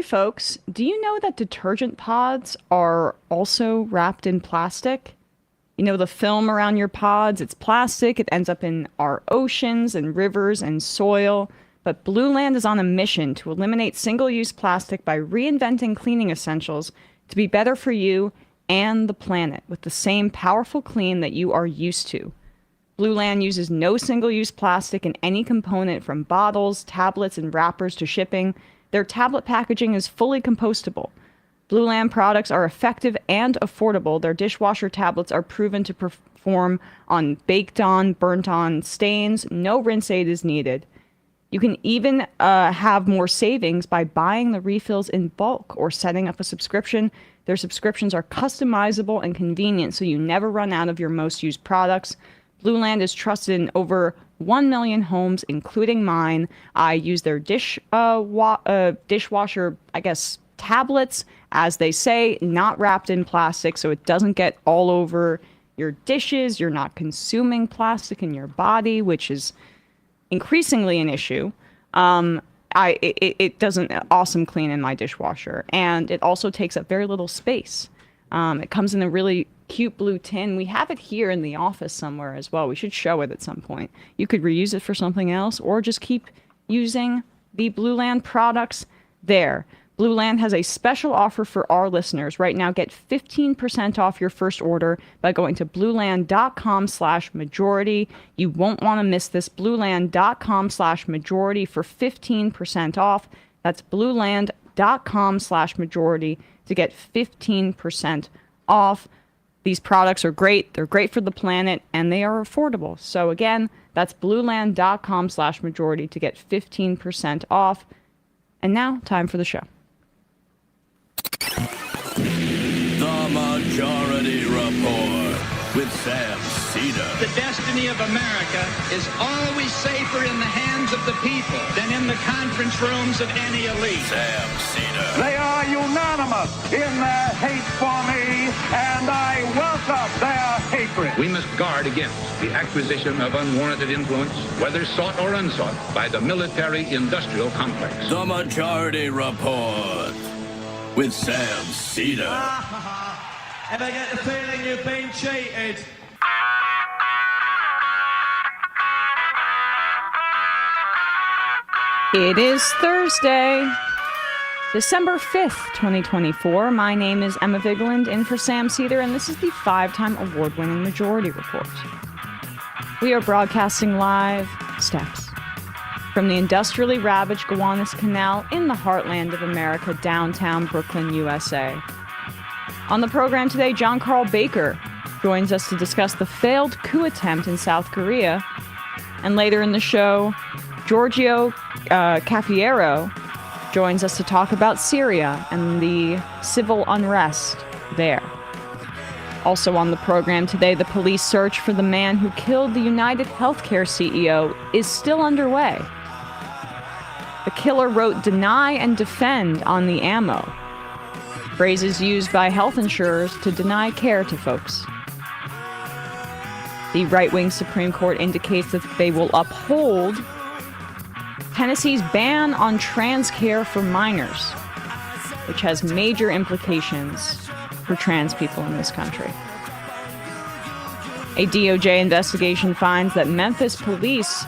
folks, do you know that detergent pods are also wrapped in plastic? You know, the film around your pods, it's plastic. It ends up in our oceans and rivers and soil. But Blueland is on a mission to eliminate single-use plastic by reinventing cleaning essentials to be better for you and the planet with the same powerful clean that you are used to. Blueland uses no single-use plastic in any component, from bottles, tablets, and wrappers to shipping. Their tablet packaging is fully compostable. Blueland products are effective and affordable. Their dishwasher tablets are proven to perform on baked-on, burnt-on stains. No rinse aid is needed. You can even have more savings by buying the refills in bulk or setting up a subscription. Their subscriptions are customizable and convenient, so you never run out of your most used products. Blueland is trusted in over 1 million homes, including mine. I use their dishwasher, tablets, as they say, not wrapped in plastic, so it doesn't get all over your dishes. You're not consuming plastic in your body, which is increasingly an issue. It does an awesome clean in my dishwasher, and it also takes up very little space. It comes in a really cute blue tin. We have it here in the office somewhere as well. We should show it at some point. You could reuse it for something else, or just keep using the Blueland products there. Blueland has a special offer for our listeners. Right now, get 15% off your first order by going to blueland.com/majority. You won't want to miss this. Blueland.com/majority for 15% off. That's blueland.com/majority to get 15% off. These products are great. They're great for the planet, and they are affordable. So again, that's blueland.com/majority to get 15% off. And now, time for the show. The Majority Report with Sam Seder. The destiny of America is always safer in the hands of the people than in the conference rooms of any elite. Sam Seder. They are unanimous in their hate for me, and I welcome their hatred. We must guard against the acquisition of unwarranted influence, whether sought or unsought, by the military-industrial complex. The Majority Report with Sam Seder. Ever get the feeling you've been cheated? It is Thursday, December 5th, 2024. My name is Emma Vigeland, in for Sam Seder, and this is the 5-time award-winning Majority Report. We are broadcasting live steps from the industrially ravaged Gowanus Canal in the heartland of America, downtown Brooklyn, USA. On the program today, John Carl Baker joins us to discuss the failed coup attempt in South Korea. And later in the show, Giorgio Cafiero joins us to talk about Syria and the civil unrest there. Also on the program today, the police search for the man who killed the United Healthcare CEO is still underway. The killer wrote "deny and defend" on the ammo, phrases used by health insurers to deny care to folks. The right-wing Supreme Court indicates that they will uphold Tennessee's ban on trans care for minors, which has major implications for trans people in this country. A DOJ investigation finds that Memphis police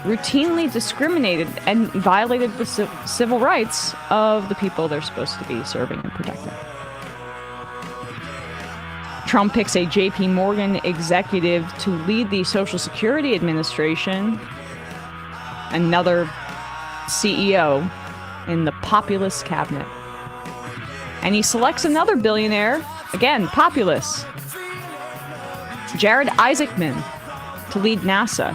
routinely discriminated and violated the civil rights of the people they're supposed to be serving and protecting. Trump picks a J.P. Morgan executive to lead the Social Security Administration, another CEO in the populist cabinet. And he selects another billionaire, again, populist, Jared Isaacman, to lead NASA.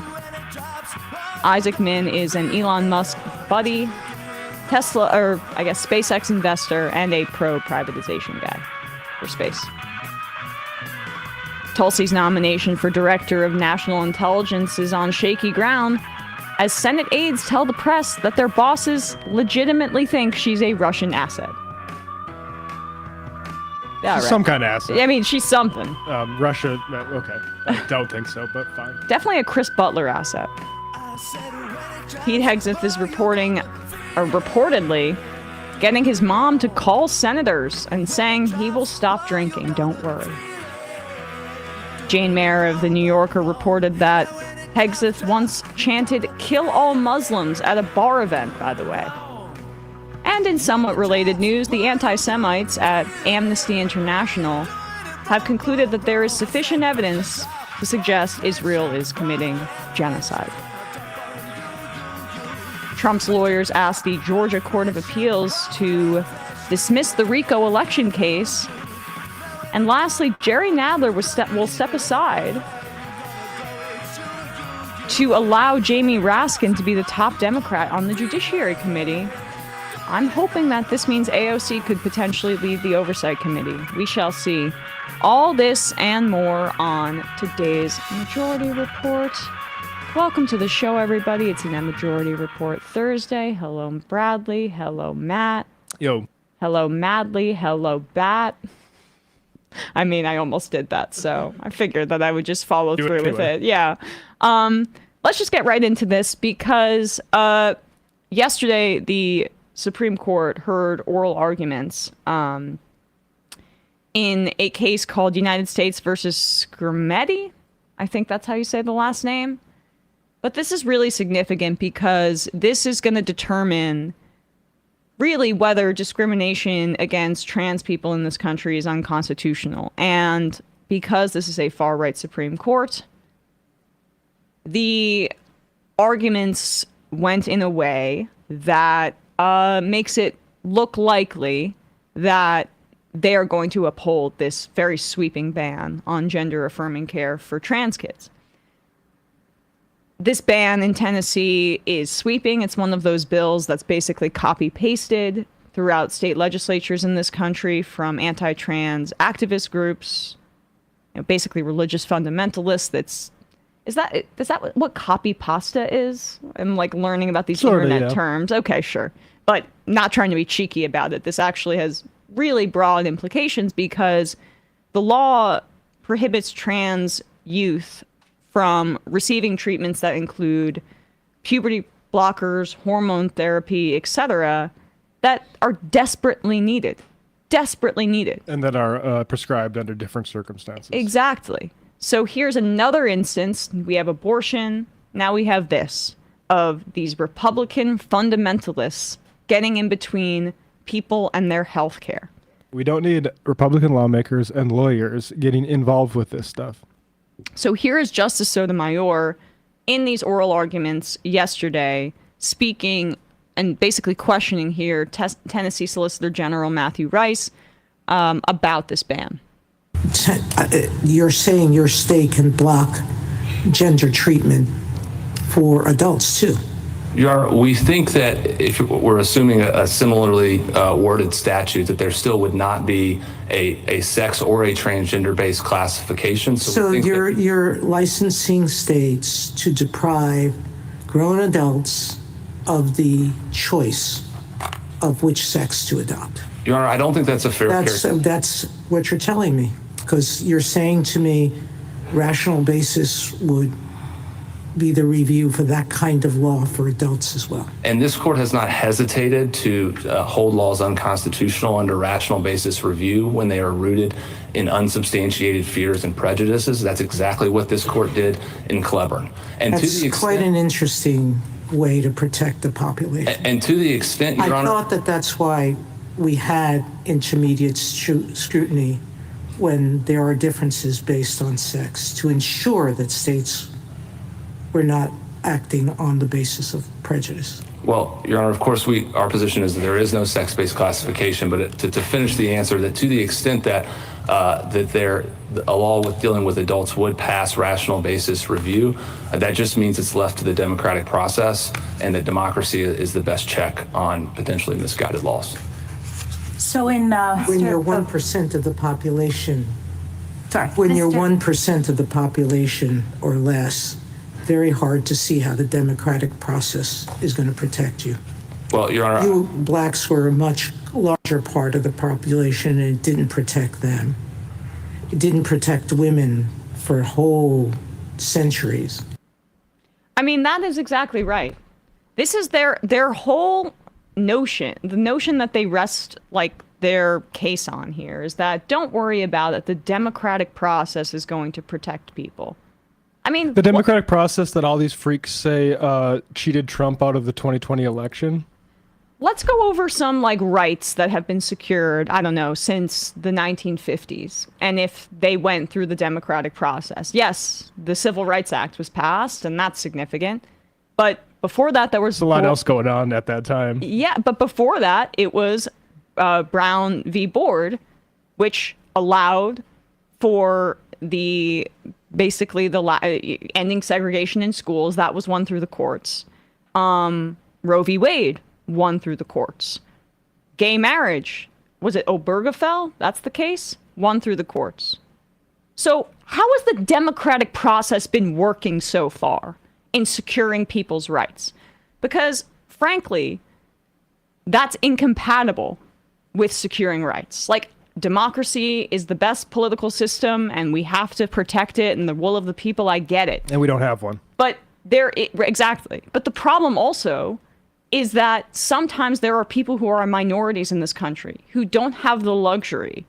Isaacman is an Elon Musk buddy, SpaceX investor, and a pro-privatization guy for space. Tulsi's nomination for Director of National Intelligence is on shaky ground, as Senate aides tell the press that their bosses legitimately think she's a Russian asset. Yeah, right. Some kind of asset. I mean, she's something. Russia, okay. I don't think so, but fine. Definitely a Chris Butler asset. Pete Hegseth is reportedly getting his mom to call senators and saying he will stop drinking, don't worry. Jane Mayer of The New Yorker reported that Hegseth once chanted, "Kill all Muslims," at a bar event, by the way. And in somewhat related news, the anti-Semites at Amnesty International have concluded that there is sufficient evidence to suggest Israel is committing genocide. Trump's lawyers asked the Georgia Court of Appeals to dismiss the RICO election case. And lastly, Jerry Nadler will step aside to allow Jamie Raskin to be the top Democrat on the Judiciary Committee. I'm hoping that this means AOC could potentially lead the Oversight Committee. We shall see. All this and more on today's Majority Report. Welcome to the show, everybody. It's an EmMajority Report Thursday. Hello, Bradley. Hello, Matt. Yo. Hello, Madly. Hello, Bat. I mean, I almost did that, so I figured that I would just follow through with it. Yeah. Let's just get right into this because yesterday the Supreme Court heard oral arguments in a case called United States versus Scrimetti. I think that's how you say the last name. But this is really significant because this is going to determine really whether discrimination against trans people in this country is unconstitutional. And because this is a far-right Supreme Court, the arguments went in a way that makes it look likely that they are going to uphold this very sweeping ban on gender-affirming care for trans kids. This ban in Tennessee is sweeping. It's one of those bills that's basically copy-pasted throughout state legislatures in this country from anti-trans activist groups, basically religious fundamentalists. Is that what copy pasta is? I'm like learning about these internet terms. Okay, sure. But not trying to be cheeky about it. This actually has really broad implications because the law prohibits trans youth from receiving treatments that include puberty blockers, hormone therapy, etc., that are desperately needed. And that are prescribed under different circumstances. Exactly. So here's another instance. We have abortion. Now we have this, of these Republican fundamentalists getting in between people and their health care. We don't need Republican lawmakers and lawyers getting involved with this stuff. So here is Justice Sotomayor in these oral arguments yesterday, speaking and basically questioning here Tennessee Solicitor General Matthew Rice about this ban. You're saying your state can block gender treatment for adults too? We think that if we're assuming a similarly worded statute, that there still would not be a sex or a transgender-based classification. So you're licensing states to deprive grown adults of the choice of which sex to adopt. Your Honor, I don't think that's a fair characterization. That's what you're telling me, because you're saying to me rational basis would be the review for that kind of law for adults as well. And this court has not hesitated to hold laws unconstitutional under rational basis review when they are rooted in unsubstantiated fears and prejudices. That's exactly what this court did in Cleburne. And that's to the extent, quite an interesting way to protect the population. And to the extent, Your Honor, I thought that's why we had intermediate scrutiny when there are differences based on sex, to ensure that states were not acting on the basis of prejudice. Well, Your Honor, of course, our position is that there is no sex-based classification, but to finish the answer, that to the extent that a law dealing with adults would pass rational basis review, that just means it's left to the democratic process, and that democracy is the best check on potentially misguided laws. So when you're 1% of the population, when you're 1% of the population or less, very hard to see how the democratic process is going to protect you. Well, Your Honor, you blacks were a much larger part of the population, and it didn't protect them. It didn't protect women for whole centuries. I mean, that is exactly right. This is their whole notion that they rest like their case on here is that don't worry about it. The democratic process is going to protect people. I mean, the democratic process that all these freaks say cheated Trump out of the 2020 election. Let's go over some like rights that have been secured, I don't know, since the 1950s. And if they went through the democratic process. Yes, the Civil Rights Act was passed, and that's significant. But before that, there was a lot else going on at that time. Yeah, but before that, it was Brown v. Board, which allowed for ending segregation in schools. That was won through the courts. Roe v. Wade won through the courts. Gay marriage, was it Obergefell? That's the case? Won through the courts. So how has the democratic process been working so far in securing people's rights? Because, frankly, that's incompatible with securing rights. Like, democracy is the best political system, and we have to protect it and the will of the people. I get it. And we don't have one. But exactly. But the problem also is that sometimes there are people who are minorities in this country who don't have the luxury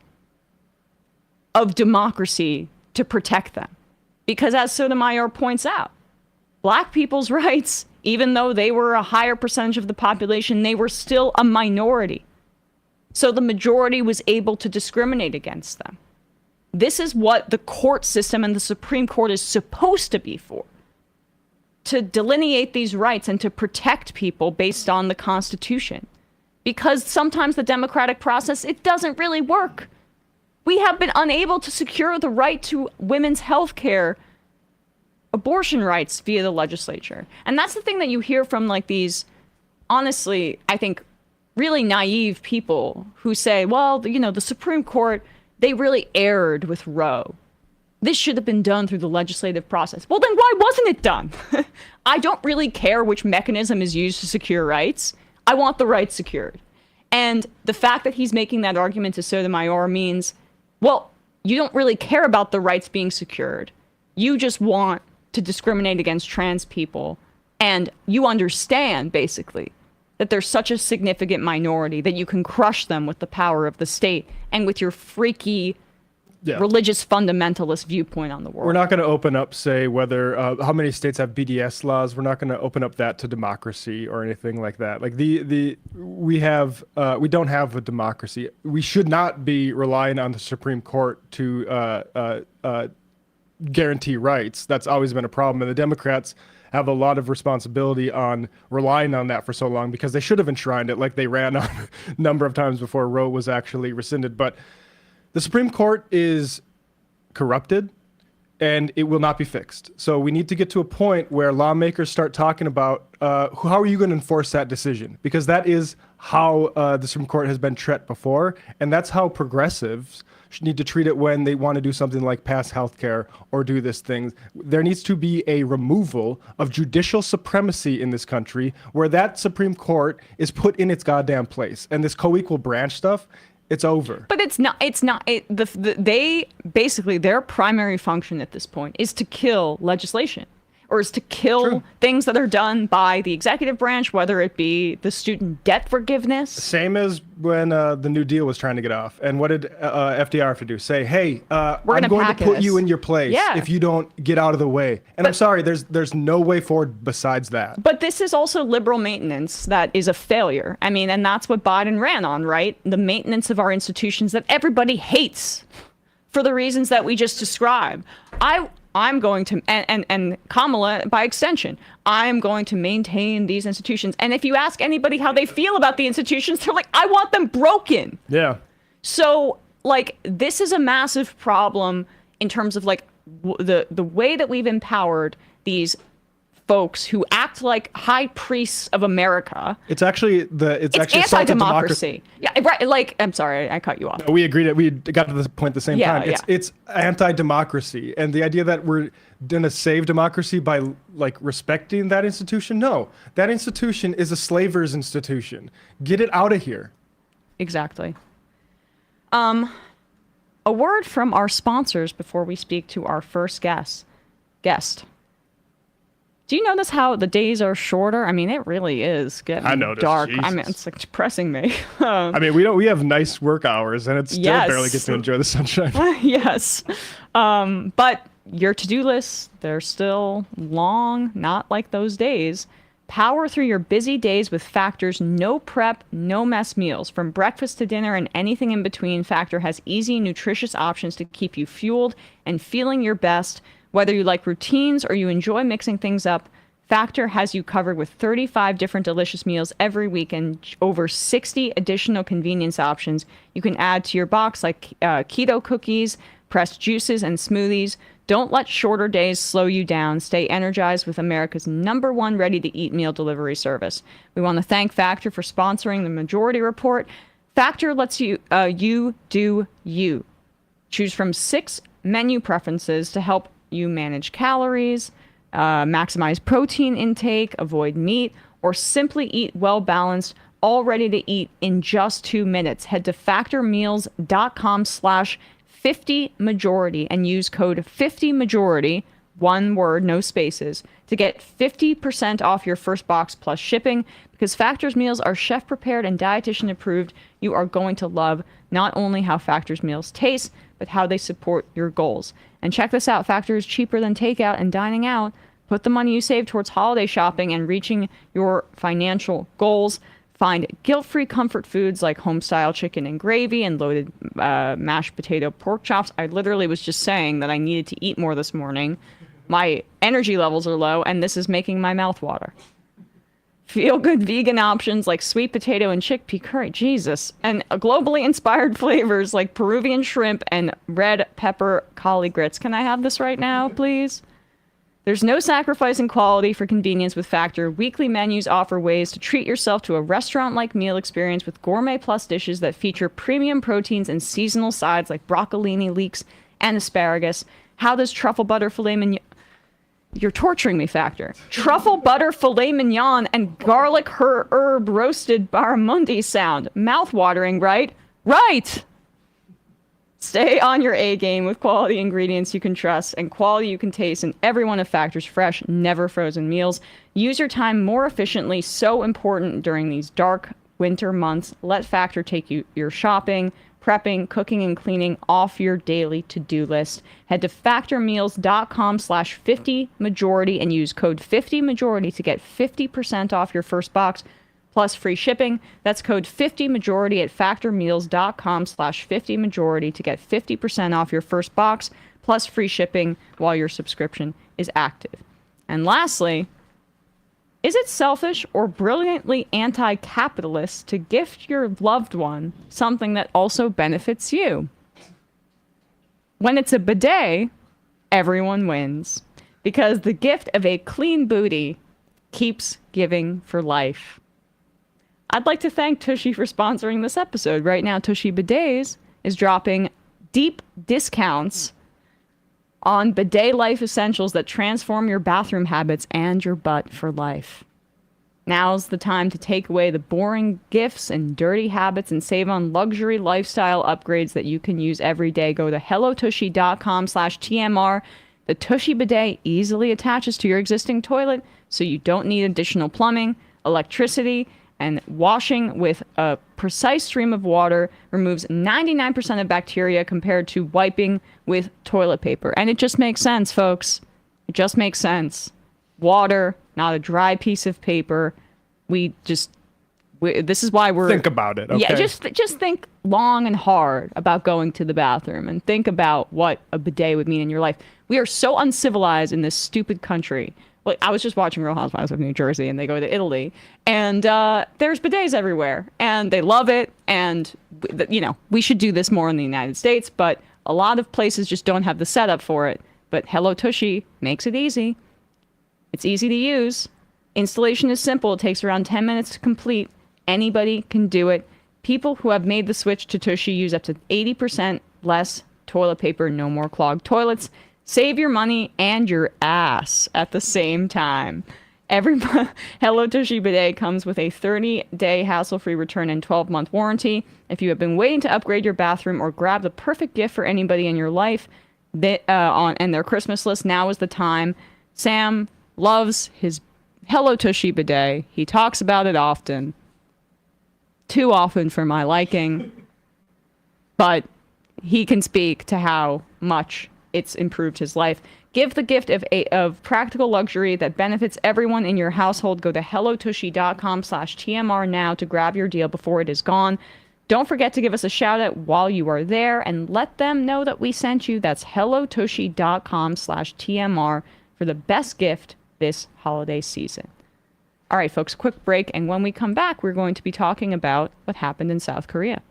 of democracy to protect them. Because as Sotomayor points out, Black people's rights, even though they were a higher percentage of the population, they were still a minority. So the majority was able to discriminate against them. This is what the court system and the Supreme Court is supposed to be for. To delineate these rights and to protect people based on the Constitution. Because sometimes the democratic process, it doesn't really work. We have been unable to secure the right to women's health care, abortion rights via the legislature. And that's the thing that you hear from like these, honestly, I think, really naive people who say, well, you know, the Supreme Court, they really erred with Roe. This should have been done through the legislative process. Well, then why wasn't it done? I don't really care which mechanism is used to secure rights. I want the rights secured. And the fact that he's making that argument to Sotomayor means, well, you don't really care about the rights being secured. You just want to discriminate against trans people. And you understand, basically, that there's such a significant minority that you can crush them with the power of the state and with your freaky religious fundamentalist viewpoint on the world. We're not going to open up, say, whether how many states have BDS laws. We're not going to open up that to democracy or anything like that. Like we don't have a democracy. We should not be relying on the Supreme Court to guarantee rights. That's always been a problem, and the Democrats have a lot of responsibility on relying on that for so long because they should have enshrined it like they ran on a number of times before Roe was actually rescinded. But the Supreme Court is corrupted and it will not be fixed. So we need to get to a point where lawmakers start talking about how are you going to enforce that decision? Because that is how the Supreme Court has been treated before, and that's how progressives need to treat it when they want to do something like pass healthcare or do this thing. There needs to be a removal of judicial supremacy in this country where that Supreme Court is put in its goddamn place. And this co-equal branch stuff, it's over. But they basically, their primary function at this point is to kill legislation. Or is to kill things that are done by the executive branch, whether it be the student debt forgiveness. Same as when the New Deal was trying to get off. And what did FDR have to do? Say, hey, I'm going to put you in your place if you don't get out of the way. And I'm sorry, there's no way forward besides that. But this is also liberal maintenance that is a failure. I mean, and that's what Biden ran on, right? The maintenance of our institutions that everybody hates for the reasons that we just described. I'm going to, and Kamala, by extension, I'm going to maintain these institutions. And if you ask anybody how they feel about the institutions, they're like, I want them broken. Yeah. So, like, this is a massive problem in terms of, like, the way that we've empowered these folks who act like high priests of America. It's actually it's anti-democracy. Yeah, right. Like, I'm sorry, I cut you off. We agreed that we got to this point at the same time. It's anti-democracy, and the idea that we're gonna save democracy by like respecting that institution. No, that institution is a slaver's institution. Get it out of here. Exactly. A word from our sponsors before we speak to our first guest. Do you notice how the days are shorter? I mean, it really is getting dark. I mean, it's like depressing me. I mean, we have nice work hours, and it's still barely get to enjoy the sunshine. Yes. But your to-do lists, they're still long, not like those days. Power through your busy days with Factor's no prep, no mess meals. From breakfast to dinner and anything in between, Factor has easy, nutritious options to keep you fueled and feeling your best. Whether you like routines or you enjoy mixing things up, Factor has you covered with 35 different delicious meals every week and over 60 additional convenience options you can add to your box, like keto cookies, pressed juices, and smoothies. Don't let shorter days slow you down. Stay energized with America's #1 ready-to-eat meal delivery service. We want to thank Factor for sponsoring the Majority Report. Factor lets you do you. Choose from 6 menu preferences to help you manage calories, maximize protein intake, avoid meat, or simply eat well-balanced, all ready to eat in just 2 minutes. Head to factormeals.com/50majority and use code 50majority, one word, no spaces, to get 50% off your first box plus shipping. Because Factor's meals are chef prepared and dietitian approved, you are going to love not only how Factor's meals taste, but how they support your goals. And check this out, Factor is cheaper than takeout and dining out. Put the money you save towards holiday shopping and reaching your financial goals. Find guilt-free comfort foods like home-style chicken and gravy and loaded mashed potato pork chops. I literally was just saying that I needed to eat more this morning. My energy levels are low, and this is making my mouth water. Feel-good vegan options like sweet potato and chickpea curry, Jesus, and globally inspired flavors like Peruvian shrimp and red pepper collie grits. Can I have this right now, please? There's no sacrifice in quality for convenience with Factor. Weekly menus offer ways to treat yourself to a restaurant-like meal experience with gourmet plus dishes that feature premium proteins and seasonal sides like broccolini, leeks, and asparagus. How does truffle butter filet mignon... You're torturing me, Factor. Truffle butter filet mignon and garlic herb roasted barramundi sound. Mouth-watering, right? Right! Stay on your A game with quality ingredients you can trust and quality you can taste in every one of Factor's fresh, never frozen meals. Use your time more efficiently, so important during these dark winter months. Let Factor take you your shopping, prepping, cooking, and cleaning off your daily to-do list. Head to factormeals.com/50majority and use code 50majority to get 50% off your first box plus free shipping. That's code 50majority at factormeals.com/50majority to get 50% off your first box plus free shipping while your subscription is active. And lastly, is it selfish or brilliantly anti-capitalist to gift your loved one something that also benefits you? When it's a bidet, everyone wins, because the gift of a clean booty keeps giving for life. I'd like to thank Tushy for sponsoring this episode. Right now, Tushy Bidets is dropping deep discounts on bidet life essentials that transform your bathroom habits and your butt for life. Now's the time to take away the boring gifts and dirty habits and save on luxury lifestyle upgrades that you can use every day. Go to hellotushy.com/TMR. The Tushy bidet easily attaches to your existing toilet, so you don't need additional plumbing, electricity, and washing with a precise stream of water removes 99% of bacteria compared to wiping with toilet paper. And it just makes sense, folks. It just makes sense. Water, not a dry piece of paper. This is why we're... Think about it, okay? Yeah, just think long and hard about going to the bathroom and think about what a bidet would mean in your life. We are so uncivilized in this stupid country. Like, I was just watching Real Housewives of New Jersey, and they go to Italy, and there's bidets everywhere, and they love it, and, we should do this more in the United States, but a lot of places just don't have the setup for it. But Hello Tushy makes it easy. It's easy to use. Installation is simple. It takes around 10 minutes to complete. Anybody can do it. People who have made the switch to Tushy use up to 80% less toilet paper, no more clogged toilets. Save your money and your ass at the same time. Every Hello Tushy bidet comes with a 30-day hassle-free return and 12-month warranty. If you have been waiting to upgrade your bathroom or grab the perfect gift for anybody in your life and their Christmas list, now is the time. Sam loves his Hello Tushy bidet. He talks about it often. Too often for my liking. But he can speak to how much it's improved his life. Give the gift of practical luxury that benefits everyone in your household. Go to hellotushy.com/TMR now to grab your deal before it is gone. Don't forget to give us a shout out while you are there and let them know that we sent you. That's hellotushy.com/TMR for the best gift this holiday season. All right, folks, quick break. And when we come back, we're going to be talking about what happened in South Korea.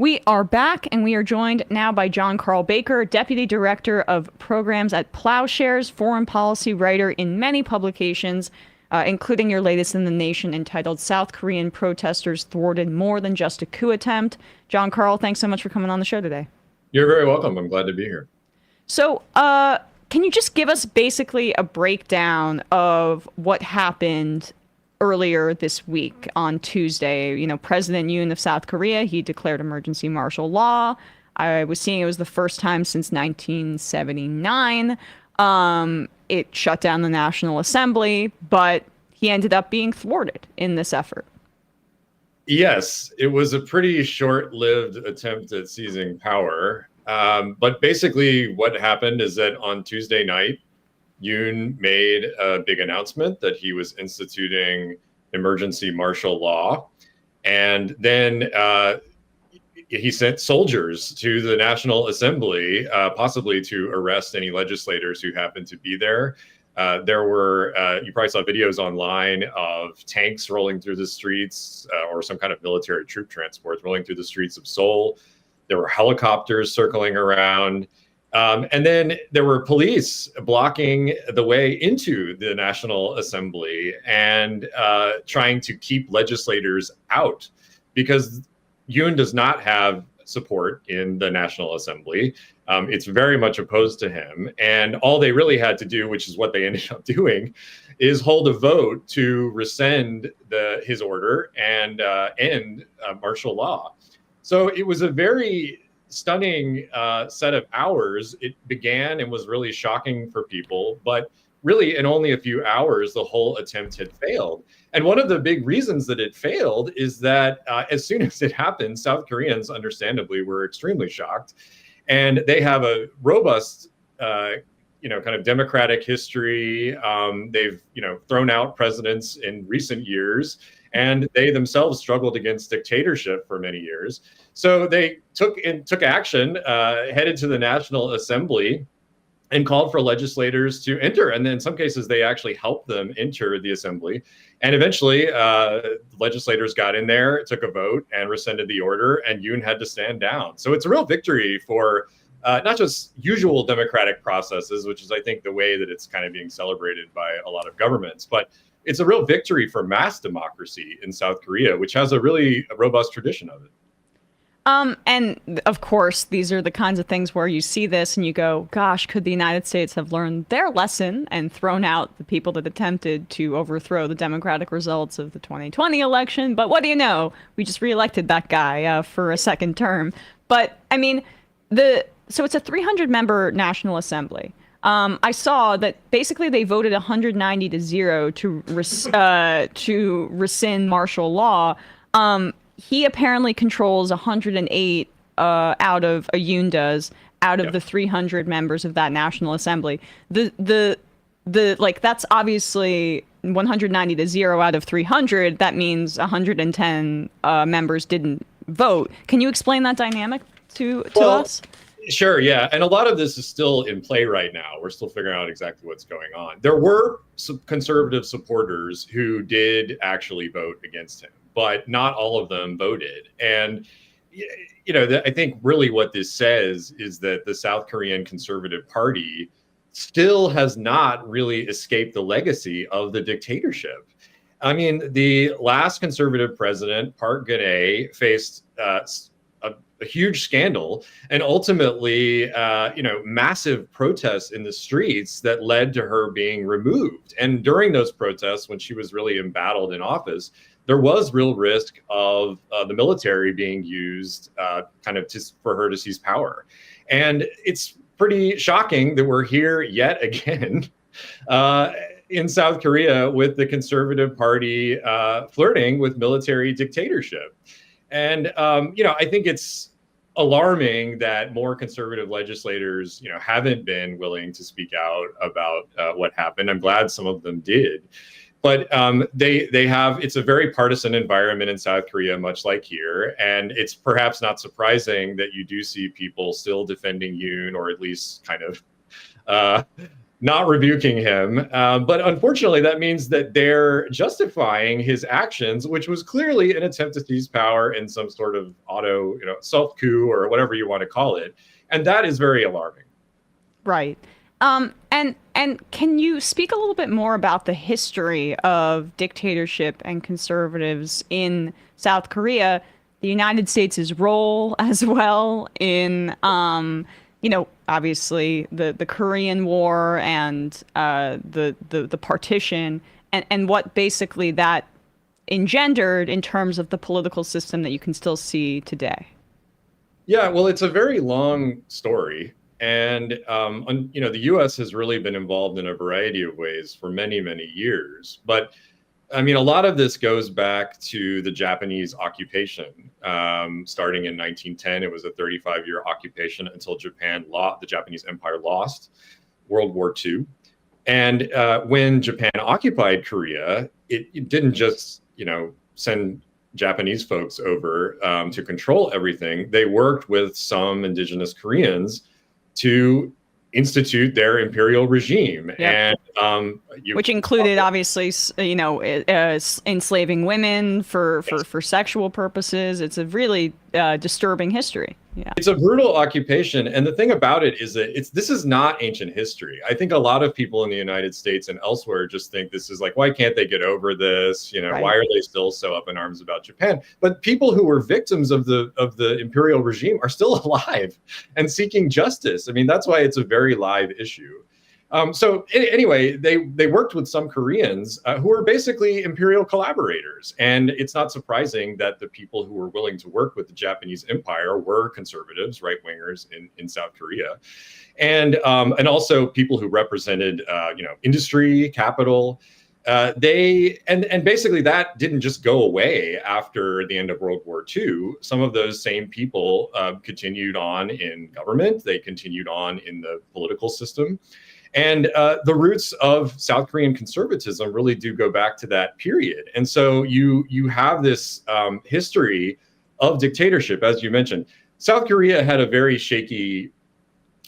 We are back, and we are joined now by John Carl Baker, Deputy Director of Programs at Ploughshares, foreign policy writer in many publications, including your latest in the Nation entitled South Korean Protesters Thwarted More Than Just a Coup Attempt. John Carl, thanks so much for coming on the show today. You're very welcome. I'm glad to be here. So, can you just give us basically a breakdown of what happened earlier this week on Tuesday? You know, President Yoon of South Korea, he declared emergency martial law. I was seeing it was the first time since 1979. It shut down the National Assembly, but he ended up being thwarted in this effort. Yes, it was a pretty short-lived attempt at seizing power. But basically what happened is that on Tuesday night, Yoon made a big announcement that he was instituting emergency martial law. And then he sent soldiers to the National Assembly, possibly to arrest any legislators who happened to be there. There were, you probably saw videos online of tanks rolling through the streets or some kind of military troop transports rolling through the streets of Seoul. There were helicopters circling around. And then there were police blocking the way into the National Assembly and trying to keep legislators out because Yoon does not have support in the National Assembly. It's very much opposed to him. And all they really had to do, which is what they ended up doing, is hold a vote to rescind his order and end martial law. So it was a very stunning set of hours. It began and was really shocking for people, but really in only a few hours, the whole attempt had failed. And one of the big reasons that it failed is that as soon as it happened, South Koreans understandably were extremely shocked. And they have a robust, kind of democratic history. They've, thrown out presidents in recent years, and they themselves struggled against dictatorship for many years. So they took action, headed to the National Assembly, and called for legislators to enter. And then in some cases, they actually helped them enter the assembly. And eventually, legislators got in there, took a vote, and rescinded the order, and Yoon had to stand down. So it's a real victory for not just usual democratic processes, which is, I think, the way that it's kind of being celebrated by a lot of governments, but it's a real victory for mass democracy in South Korea, which has a really robust tradition of it. And of course, these are the kinds of things where you see this and you go, gosh, could the United States have learned their lesson and thrown out the people that attempted to overthrow the democratic results of the 2020 election? But what do you know? We just reelected that guy for a second term. But I mean, so it's a 300-member National Assembly. I saw that basically they voted 190-0 to rescind martial law. He apparently controls 108 out of Yoon does out of the 300 members of that National Assembly. The like that's obviously 190-0 out of 300. That means 110 members didn't vote. Can you explain that dynamic to us? Sure, yeah. And a lot of this is still in play right now. We're still figuring out exactly what's going on. There were some conservative supporters who did actually vote against him, but not all of them voted. And, I think really what this says is that the South Korean Conservative Party still has not really escaped the legacy of the dictatorship. I mean, the last conservative president, Park Geun-hye, faced a huge scandal and ultimately, massive protests in the streets that led to her being removed. And during those protests, when she was really embattled in office, there was real risk of the military being used for her to seize power. And it's pretty shocking that we're here yet again in South Korea with the Conservative Party flirting with military dictatorship. And, I think it's alarming that more conservative legislators, haven't been willing to speak out about what happened. I'm glad some of them did. But it's a very partisan environment in South Korea, much like here. And it's perhaps not surprising that you do see people still defending Yoon, or at least kind of not rebuking him. But unfortunately, that means that they're justifying his actions, which was clearly an attempt to seize power in some sort of self-coup or whatever you want to call it. And that is very alarming. Right. And can you speak a little bit more about the history of dictatorship and conservatives in South Korea, the United States' role as well in, obviously the Korean War and the partition, and what basically that engendered in terms of the political system that you can still see today? Yeah, well, it's a very long story. And, the U.S. has really been involved in a variety of ways for many, many years. But, I mean, a lot of this goes back to the Japanese occupation. Starting in 1910, it was a 35-year occupation until the Japanese Empire lost World War II. And when Japan occupied Korea, it didn't just, send Japanese folks over to control everything. They worked with some indigenous Koreans to institute their imperial regime. Yep. And which included obviously enslaving women for sexual purposes. It's a really disturbing history. Yeah, it's a brutal occupation, and the thing about it is that this is not ancient history. I think a lot of people in the United States and elsewhere just think this is like, why can't they get over this? Right. Why are they still so up in arms about Japan? But people who were victims of the imperial regime are still alive and seeking justice. I mean, that's why it's a very live issue. So anyway, they worked with some Koreans who were basically imperial collaborators. And it's not surprising that the people who were willing to work with the Japanese Empire were conservatives, right-wingers in South Korea. And also people who represented, industry, capital. And basically that didn't just go away after the end of World War II. Some of those same people continued on in government. They continued on in the political system. And the roots of South Korean conservatism really do go back to that period. And so you have this history of dictatorship, as you mentioned. South Korea had a very shaky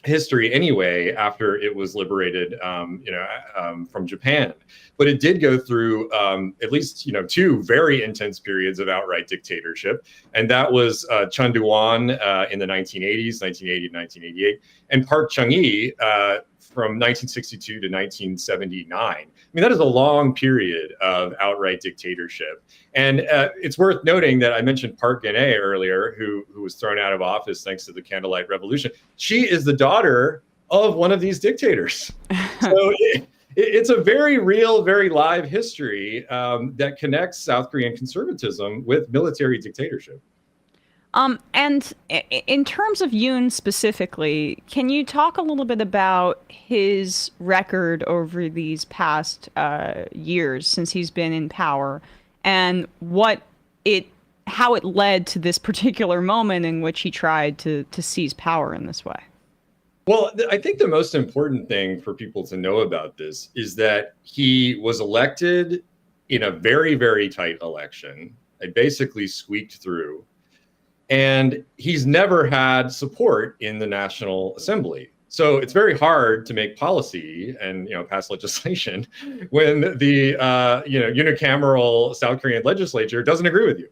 history anyway after it was liberated, from Japan. But it did go through at least, two very intense periods of outright dictatorship. And that was Chun Doo-hwan in the 1980s, 1980 to 1988, and Park Chung-hee from 1962 to 1979. I mean, that is a long period of outright dictatorship. And it's worth noting that I mentioned Park Geun-hye earlier, who was thrown out of office thanks to the Candlelight Revolution. She is the daughter of one of these dictators. So it's a very real, very live history that connects South Korean conservatism with military dictatorship. And in terms of Yoon specifically, can you talk a little bit about his record over these past years since he's been in power, and how it led to this particular moment in which he tried to seize power in this way? Well, I think the most important thing for people to know about this is that he was elected in a very, very tight election. I basically squeaked through. And he's never had support in the National Assembly. So it's very hard to make policy and pass legislation when the unicameral South Korean legislature doesn't agree with you.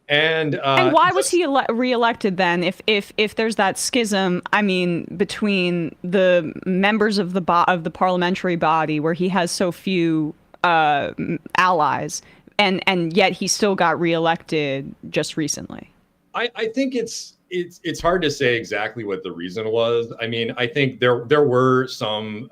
And why was he reelected then? If there's that schism, I mean, between the members of the parliamentary body where he has so few allies, and yet he still got reelected just recently. I think it's hard to say exactly what the reason was. I mean, I think there were some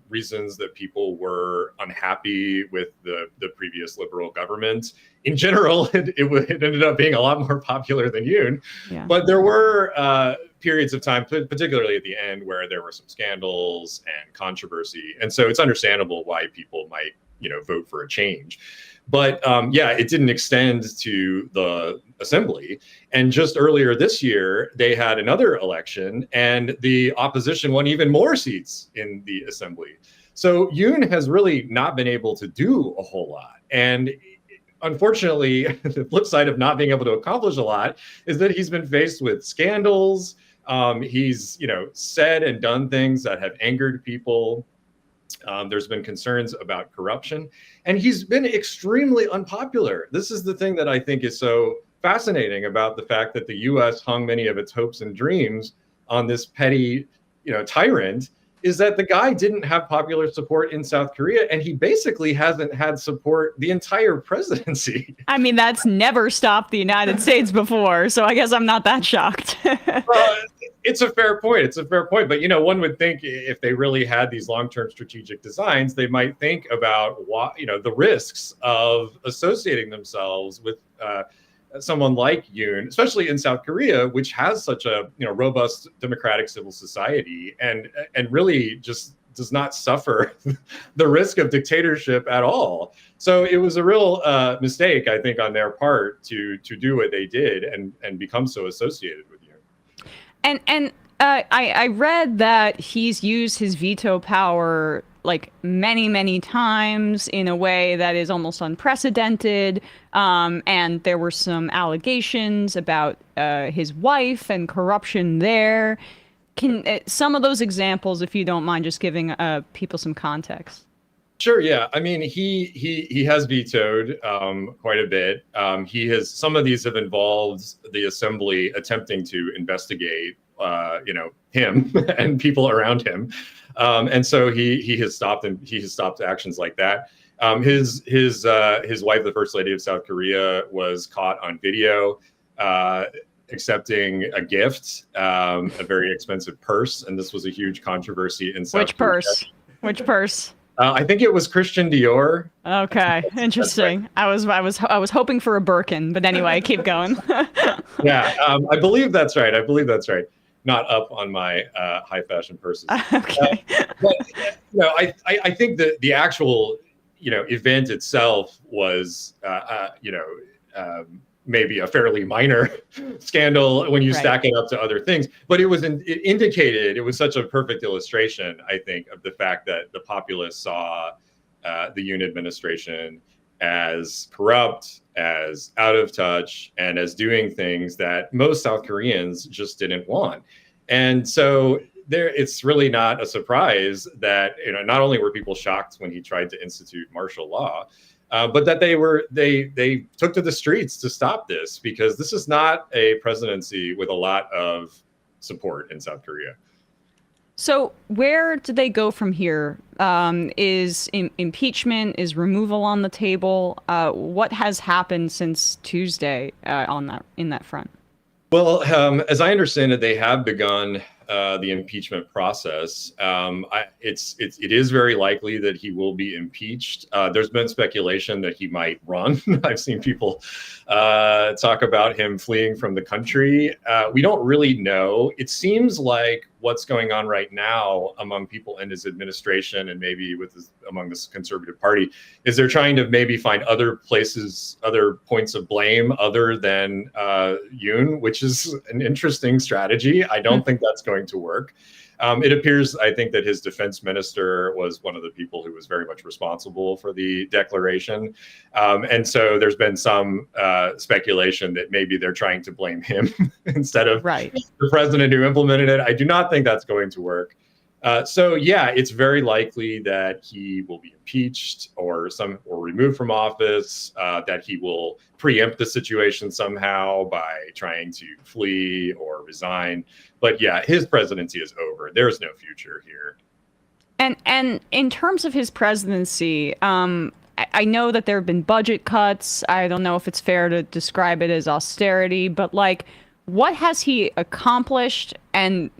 reasons that people were unhappy with the previous liberal government. In general, it ended up being a lot more popular than Yoon. Yeah. But there were periods of time, particularly at the end, where there were some scandals and controversy. And so it's understandable why people might, vote for a change. But it didn't extend to the assembly. And just earlier this year, they had another election and the opposition won even more seats in the assembly. So Yoon has really not been able to do a whole lot. And unfortunately, the flip side of not being able to accomplish a lot is that he's been faced with scandals. He's, said and done things that have angered people. There's been concerns about corruption, and he's been extremely unpopular. This is the thing that I think is so fascinating about the fact that the U.S. hung many of its hopes and dreams on this petty, tyrant, is that the guy didn't have popular support in South Korea, and he basically hasn't had support the entire presidency. I mean, that's never stopped the United States before, so I guess I'm not that shocked. It's a fair point. But, one would think if they really had these long-term strategic designs, they might think about what, the risks of associating themselves with someone like Yoon, especially in South Korea, which has such a robust democratic civil society and really just does not suffer the risk of dictatorship at all. So it was a real mistake, I think, on their part to do what they did and become so associated with Yoon. And I read that he's used his veto power like many, many times in a way that is almost unprecedented. And there were some allegations about his wife and corruption there. Can some of those examples, if you don't mind, just giving people some context? Sure. Yeah. I mean, he has vetoed quite a bit. Some of these have involved the assembly attempting to investigate, him and people around him, and so he has stopped actions like that. His wife, the First Lady of South Korea, was caught on video accepting a gift, a very expensive purse, and this was a huge controversy in South Korea. Which purse? I think it was Christian Dior. Okay, interesting. Right. I was hoping for a Birkin, but anyway, keep going. Yeah, I believe that's right. Not up on my high fashion purses. Okay. But I think that the actual event itself was maybe a fairly minor scandal when you stack it up to other things. But it was such a perfect illustration, I think, of the fact that the populace saw the Yoon administration as corrupt, as out of touch, and as doing things that most South Koreans just didn't want. And so it's really not a surprise that, not only were people shocked when he tried to institute martial law, but that they took to the streets to stop this, because this is not a presidency with a lot of support in South Korea. So where do they go from here? Is impeachment, is removal on the table? What has happened since Tuesday in that front? Well, as I understand it, they have begun the impeachment process. It is very likely that he will be impeached. There's been speculation that he might run. I've seen people talk about him fleeing from the country. We don't really know. It seems like what's going on right now among people in his administration, and maybe among this conservative party, is they're trying to maybe find other places, other points of blame other than Yoon, which is an interesting strategy. I don't think that's going to work. It appears, I think, that his defense minister was one of the people who was very much responsible for the declaration. And so there's been some speculation that maybe they're trying to blame him instead of the president who implemented it. I do not think that's going to work. So yeah, it's very likely that he will be impeached or removed from office, that he will preempt the situation somehow by trying to flee or resign. But yeah, his presidency is over. There's no future here. And in terms of his presidency, I know that there have been budget cuts. I don't know if it's fair to describe it as austerity, but what has he accomplished, and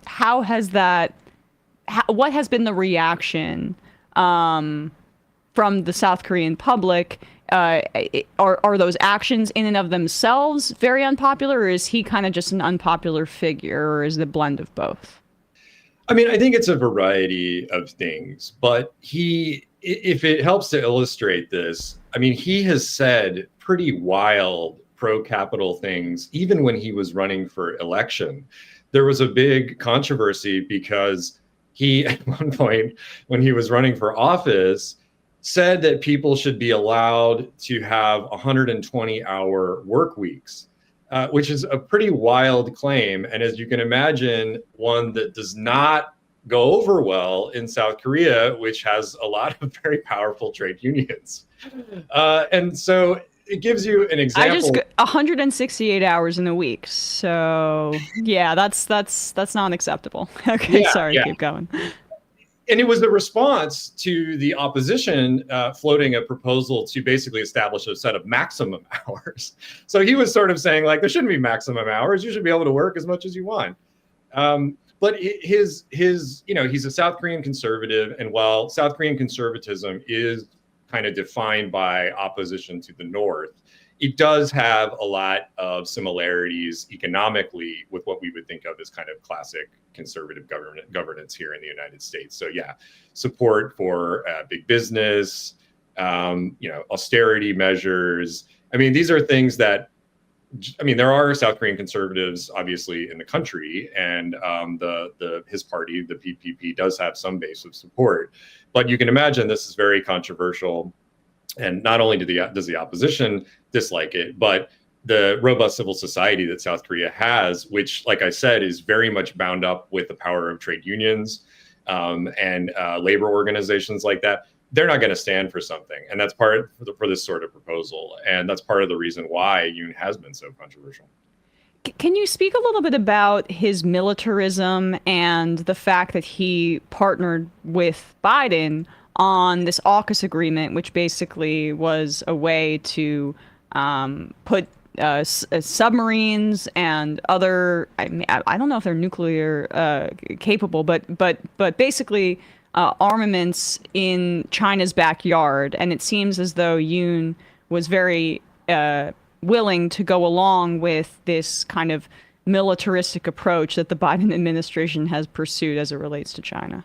what has been the reaction from the South Korean public? Are those actions in and of themselves very unpopular, or is he kind of just an unpopular figure, or is it a blend of both? I mean, I think it's a variety of things, but if it helps to illustrate this, I mean, he has said pretty wild pro-capital things, even when he was running for election. There was a big controversy because he, at one point, when he was running for office, said that people should be allowed to have 120-hour work weeks, which is a pretty wild claim. And as you can imagine, one that does not go over well in South Korea, which has a lot of very powerful trade unions. And so it gives you an example. 168 hours in a week. So yeah, that's not acceptable. Okay, yeah, sorry, keep going. And it was the response to the opposition floating a proposal to basically establish a set of maximum hours. So he was sort of saying, there shouldn't be maximum hours. You should be able to work as much as you want. But he's a South Korean conservative. And while South Korean conservatism is kind of defined by opposition to the North, it does have a lot of similarities economically with what we would think of as kind of classic conservative governance here in the United States. So yeah, support for big business, austerity measures. I mean, these are things that, there are South Korean conservatives obviously in the country, and his party, the PPP, does have some base of support. But you can imagine this is very controversial. And not only does the opposition dislike it, but the robust civil society that South Korea has, which, like I said, is very much bound up with the power of trade unions and labor organizations like that, they're not going to stand for something. And that's part for this sort of proposal. And that's part of the reason why Yoon has been so controversial. Can you speak a little bit about his militarism and the fact that he partnered with Biden on this AUKUS agreement, which basically was a way to put submarines and other, I don't know if they're nuclear capable, but basically armaments in China's backyard. And it seems as though Yoon was very willing to go along with this kind of militaristic approach that the Biden administration has pursued as it relates to China.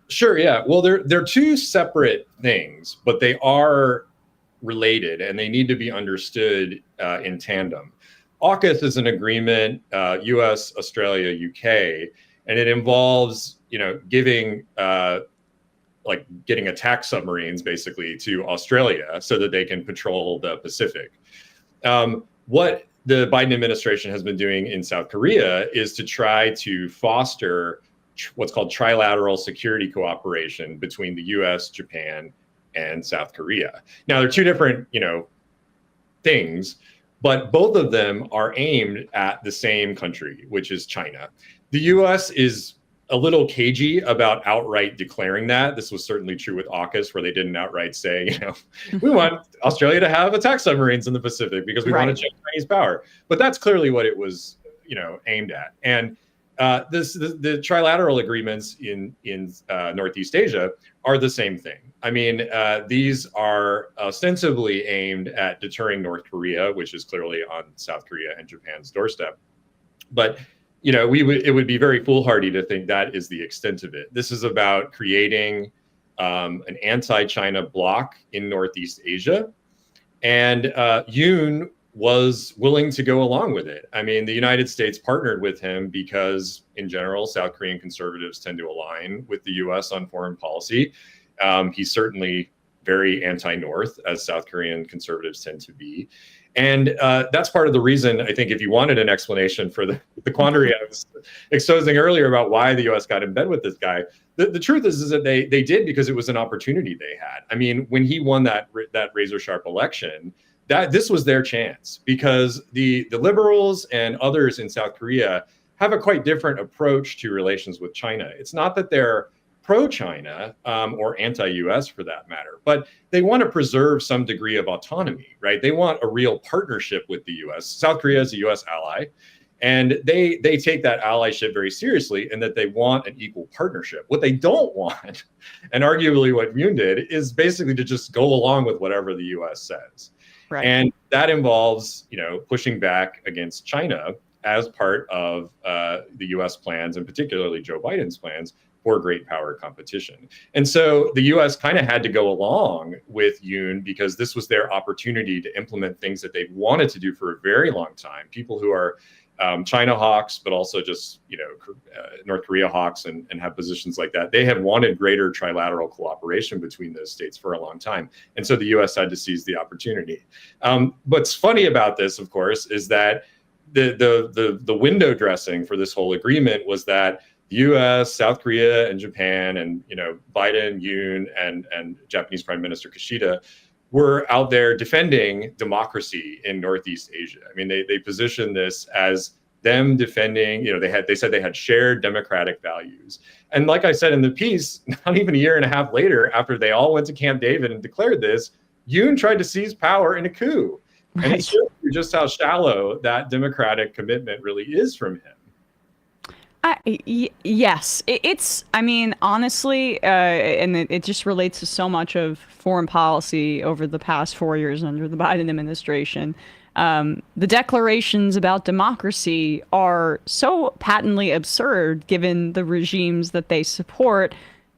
Sure, yeah. Well, they're two separate things, but they are related and they need to be understood in tandem. AUKUS is an agreement, US, Australia, UK, and it involves, giving attack submarines basically to Australia so that they can patrol the Pacific. What the Biden administration has been doing in South Korea is to try to foster what's called trilateral security cooperation between the U.S., Japan, and South Korea. Now, they're two different, things, but both of them are aimed at the same country, which is China. The U.S. is a little cagey about outright declaring that. This was certainly true with AUKUS, where they didn't outright say, we want Australia to have attack submarines in the Pacific because we want to check Chinese power. But that's clearly what it was, aimed at. And the trilateral agreements in Northeast Asia are the same thing. I mean, these are ostensibly aimed at deterring North Korea, which is clearly on South Korea and Japan's doorstep. But it would be very foolhardy to think that is the extent of it. This is about creating an anti-China bloc in Northeast Asia. And Yoon was willing to go along with it. I mean, the United States partnered with him because, in general, South Korean conservatives tend to align with the U.S. on foreign policy. He's certainly very anti-North, as South Korean conservatives tend to be. And that's part of the reason, I think, if you wanted an explanation for the quandary I was exposing earlier about why the U.S. got in bed with this guy, the truth is that they did because it was an opportunity they had. I mean, when he won that razor-sharp election, this was their chance, because the liberals and others in South Korea have a quite different approach to relations with China. It's not that they're pro-China or anti-US for that matter, but they want to preserve some degree of autonomy, right? They want a real partnership with the US. South Korea is a US ally, and they take that allyship very seriously, and that they want an equal partnership. What they don't want, and arguably what Yoon did, is basically to just go along with whatever the US says. Right. And that involves, pushing back against China as part of the US plans, and particularly Joe Biden's plans, for great power competition. And so the US kind of had to go along with Yoon because this was their opportunity to implement things that they've wanted to do for a very long time. People who are China hawks, but also just, North Korea hawks and have positions like that. They have wanted greater trilateral cooperation between those states for a long time. And so the US had to seize the opportunity. What's funny about this, of course, is that the window dressing for this whole agreement was that the U.S., South Korea, and Japan, and Biden, Yoon, and Japanese Prime Minister Kishida were out there defending democracy in Northeast Asia. I mean, they positioned this as them defending. They said they had shared democratic values. And like I said in the piece, not even a year and a half later, after they all went to Camp David and declared this, Yoon tried to seize power in a coup. Right. And it shows you just how shallow that democratic commitment really is from him. Yes, honestly, and it just relates to so much of foreign policy over the past 4 years under the Biden administration. The declarations about democracy are so patently absurd given the regimes that they support,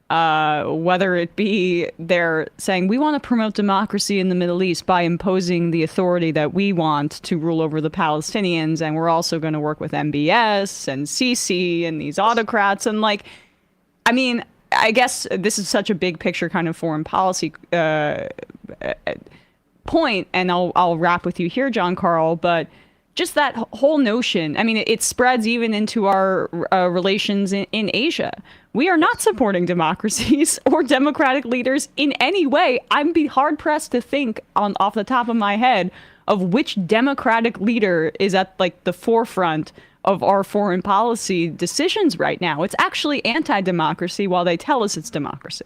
whether it be they're saying we want to promote democracy in the Middle East by imposing the authority that we want to rule over the Palestinians, and we're also going to work with MBS and Sisi and these autocrats. And I guess this is such a big picture kind of foreign policy point, and I'll wrap with you here, John Carl, but just that whole notion, it spreads even into our relations in Asia. We are not supporting democracies or democratic leaders in any way. I'd be hard-pressed to think off the top of my head of which democratic leader is at the forefront of our foreign policy decisions right now. It's actually anti-democracy while they tell us it's democracy.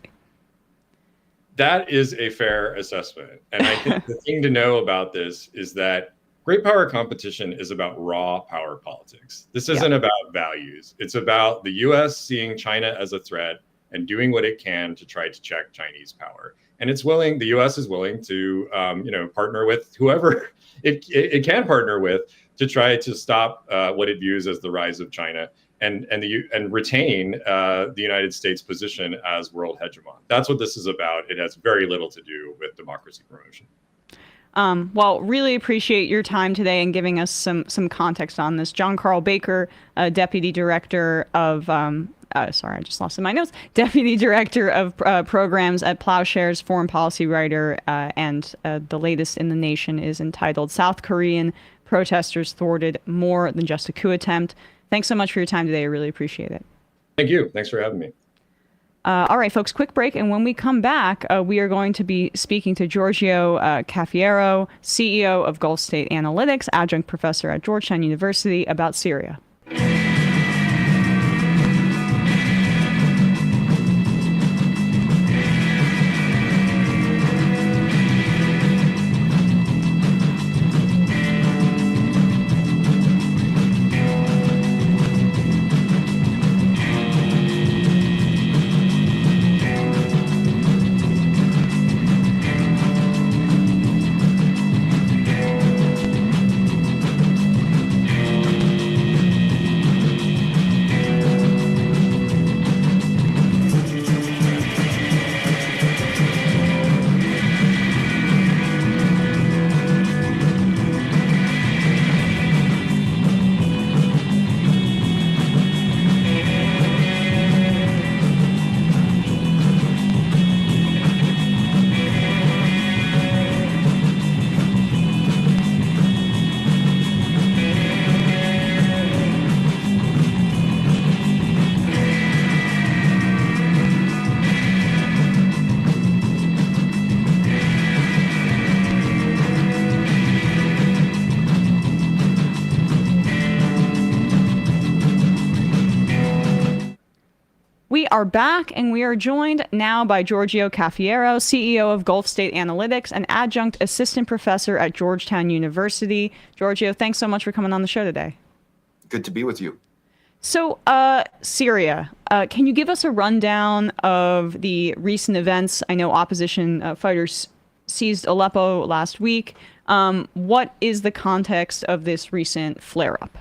That is a fair assessment. And I think the thing to know about this is that great power competition is about raw power politics. This isn't about values. It's about the U.S. seeing China as a threat and doing what it can to try to check Chinese power. And the U.S. is willing to, partner with whoever it can partner with to try to stop what it views as the rise of China and retain the United States position as world hegemon. That's what this is about. It has very little to do with democracy promotion. Well, really appreciate your time today and giving us some context on this. John Carl Baker, Deputy Director of, I just lost in my notes, Deputy Director of Programs at Ploughshares, foreign policy writer, and the latest in the nation is entitled South Korean Protesters Thwarted More Than Just a Coup Attempt. Thanks so much for your time today. I really appreciate it. Thank you. Thanks for having me. All right, folks, quick break. And when we come back, we are going to be speaking to Giorgio Cafiero, CEO of Gulf State Analytics, adjunct professor at Georgetown University, about Syria. We are back, and we are joined now by Giorgio Cafiero, CEO of Gulf State Analytics and adjunct assistant professor at Georgetown University. Giorgio, thanks so much for coming on the show today. Good to be with you. So, Syria, can you give us a rundown of the recent events? I know opposition fighters seized Aleppo last week. What is the context of this recent flare-up?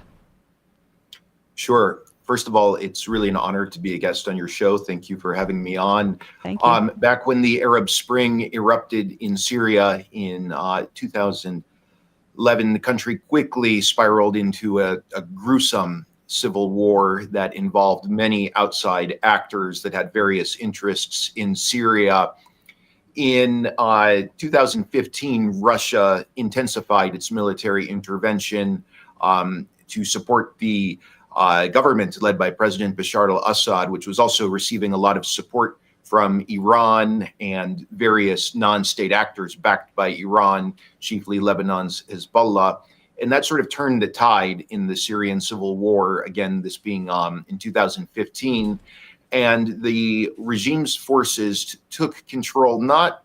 Sure. First of all, it's really an honor to be a guest on your show. Thank you for having me on. Thank you. Back when the Arab Spring erupted in Syria in 2011, the country quickly spiraled into a gruesome civil war that involved many outside actors that had various interests in Syria. In 2015, Russia intensified its military intervention to support the government led by President Bashar al-Assad, which was also receiving a lot of support from Iran and various non-state actors backed by Iran, chiefly Lebanon's Hezbollah. And that sort of turned the tide in the Syrian civil war, again, this being in 2015. And the regime's forces took control not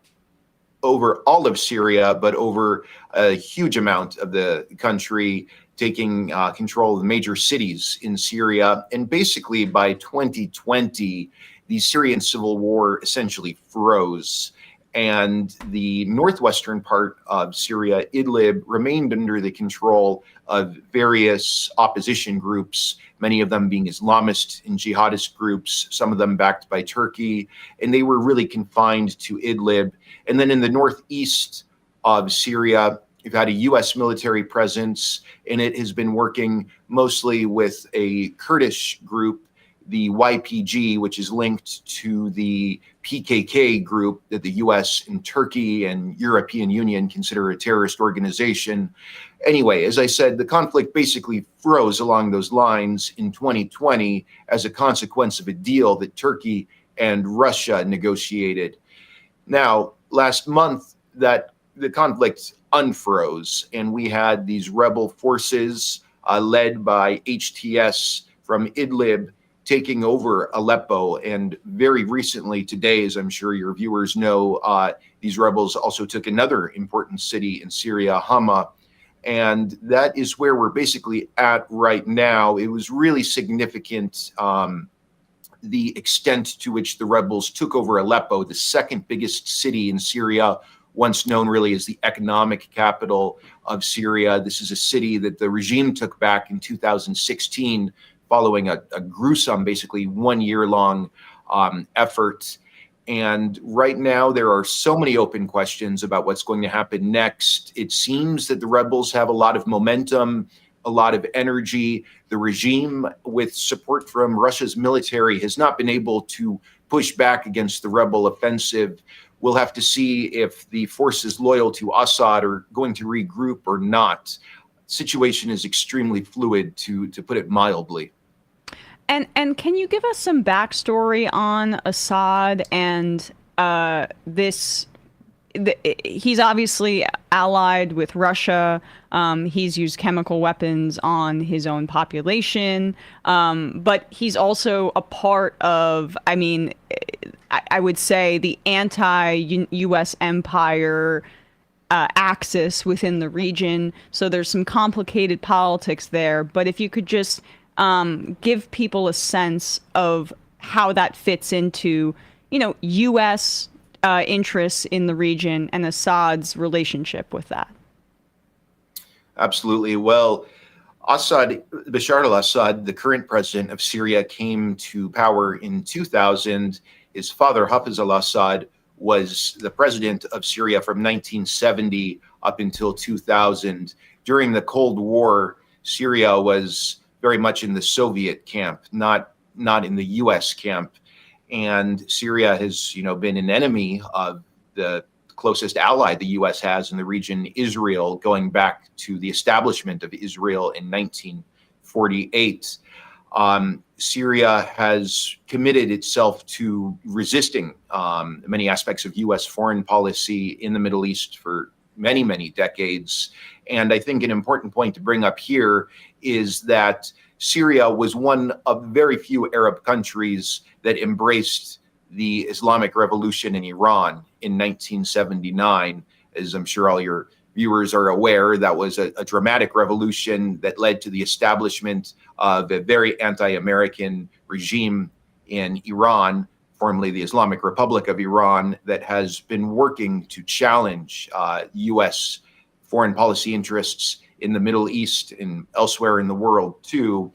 over all of Syria, but over a huge amount of the country, taking control of the major cities in Syria. And basically by 2020, the Syrian civil war essentially froze. And the northwestern part of Syria, Idlib, remained under the control of various opposition groups, many of them being Islamist and jihadist groups, some of them backed by Turkey. And they were really confined to Idlib. And then in the northeast of Syria, you've had a U.S. military presence, and it has been working mostly with a Kurdish group, the YPG, which is linked to the PKK group that the U.S. and Turkey and European Union consider a terrorist organization. Anyway, as I said, the conflict basically froze along those lines in 2020 as a consequence of a deal that Turkey and Russia negotiated. Now, last month, that the conflict unfroze, and we had these rebel forces led by HTS from Idlib taking over Aleppo. And very recently today, as I'm sure your viewers know, these rebels also took another important city in Syria, Hama. And that is where we're basically at right now. It was really significant, the extent to which the rebels took over Aleppo, the second biggest city in Syria, once known really as the economic capital of Syria. This is a city that the regime took back in 2016 following a gruesome, basically 1 year long effort. And right now there are so many open questions about what's going to happen next. It seems that the rebels have a lot of momentum, a lot of energy. The regime, with support from Russia's military, has not been able to push back against the rebel offensive. We'll have to see if the forces loyal to Assad are going to regroup or not. The situation is extremely fluid, to put it mildly. And can you give us some backstory on Assad and he's obviously allied with Russia. He's used chemical weapons on his own population. But he's also a part of, I would say, the anti-US empire axis within the region. So there's some complicated politics there. But if you could just give people a sense of how that fits into, U.S. interests in the region and Assad's relationship with that. Absolutely. Well, Bashar al-Assad, the current president of Syria, came to power in 2000. His father, Hafez al-Assad, was the president of Syria from 1970 up until 2000. During the Cold War, Syria was very much in the Soviet camp, not in the U.S. camp. And Syria has, been an enemy of the closest ally the U.S. has in the region, Israel, going back to the establishment of Israel in 1948. Syria has committed itself to resisting many aspects of U.S. foreign policy in the Middle East for many, many decades. And I think an important point to bring up here is that Syria was one of very few Arab countries that embraced the Islamic Revolution in Iran in 1979. As I'm sure all your viewers are aware, that was a dramatic revolution that led to the establishment of a very anti-American regime in Iran, formerly the Islamic Republic of Iran, that has been working to challenge U.S. foreign policy interests in the Middle East and elsewhere in the world too.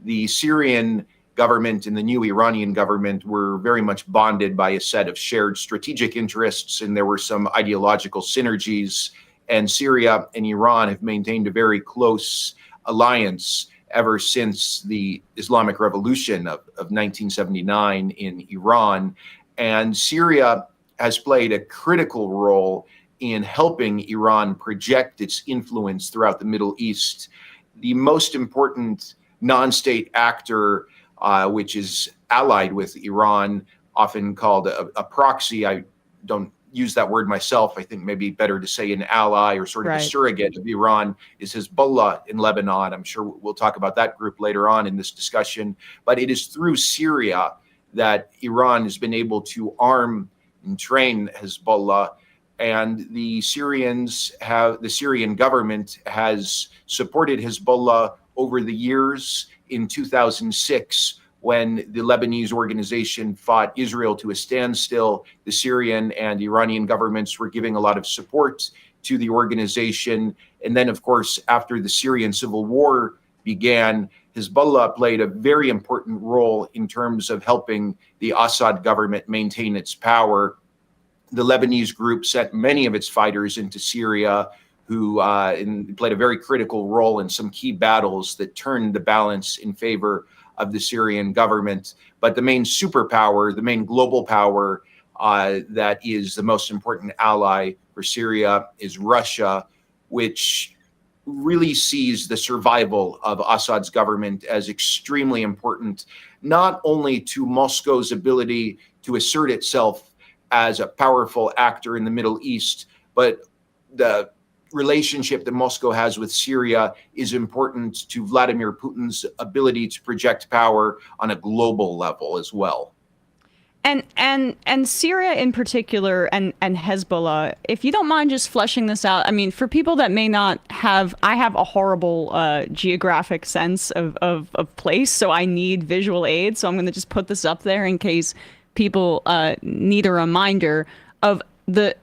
The Syrian government and the new Iranian government were very much bonded by a set of shared strategic interests, and there were some ideological synergies. And Syria and Iran have maintained a very close alliance ever since the Islamic Revolution of 1979 in Iran. And Syria has played a critical role in helping Iran project its influence throughout the Middle East. The most important non-state actor, which is allied with Iran, often called a proxy. I don't use that word myself. I think maybe better to say an ally or sort of a surrogate of Iran, is Hezbollah in Lebanon. I'm sure we'll talk about that group later on in this discussion. But it is through Syria that Iran has been able to arm and train Hezbollah. And the Syrian government has supported Hezbollah over the years. In 2006, when the Lebanese organization fought Israel to a standstill, the Syrian and Iranian governments were giving a lot of support to the organization. And then, of course, after the Syrian civil war began, Hezbollah played a very important role in terms of helping the Assad government maintain its power. The Lebanese group sent many of its fighters into Syria, who played a very critical role in some key battles that turned the balance in favor of the Syrian government. But the main superpower, the main global power that is the most important ally for Syria is Russia, which really sees the survival of Assad's government as extremely important, not only to Moscow's ability to assert itself as a powerful actor in the Middle East, but the relationship that Moscow has with Syria is important to Vladimir Putin's ability to project power on a global level as well. And Syria in particular and Hezbollah, if you don't mind just fleshing this out, I mean, for people that may not have, I have a horrible geographic sense of place, so I need visual aid. So I'm going to just put this up there in case people need a reminder of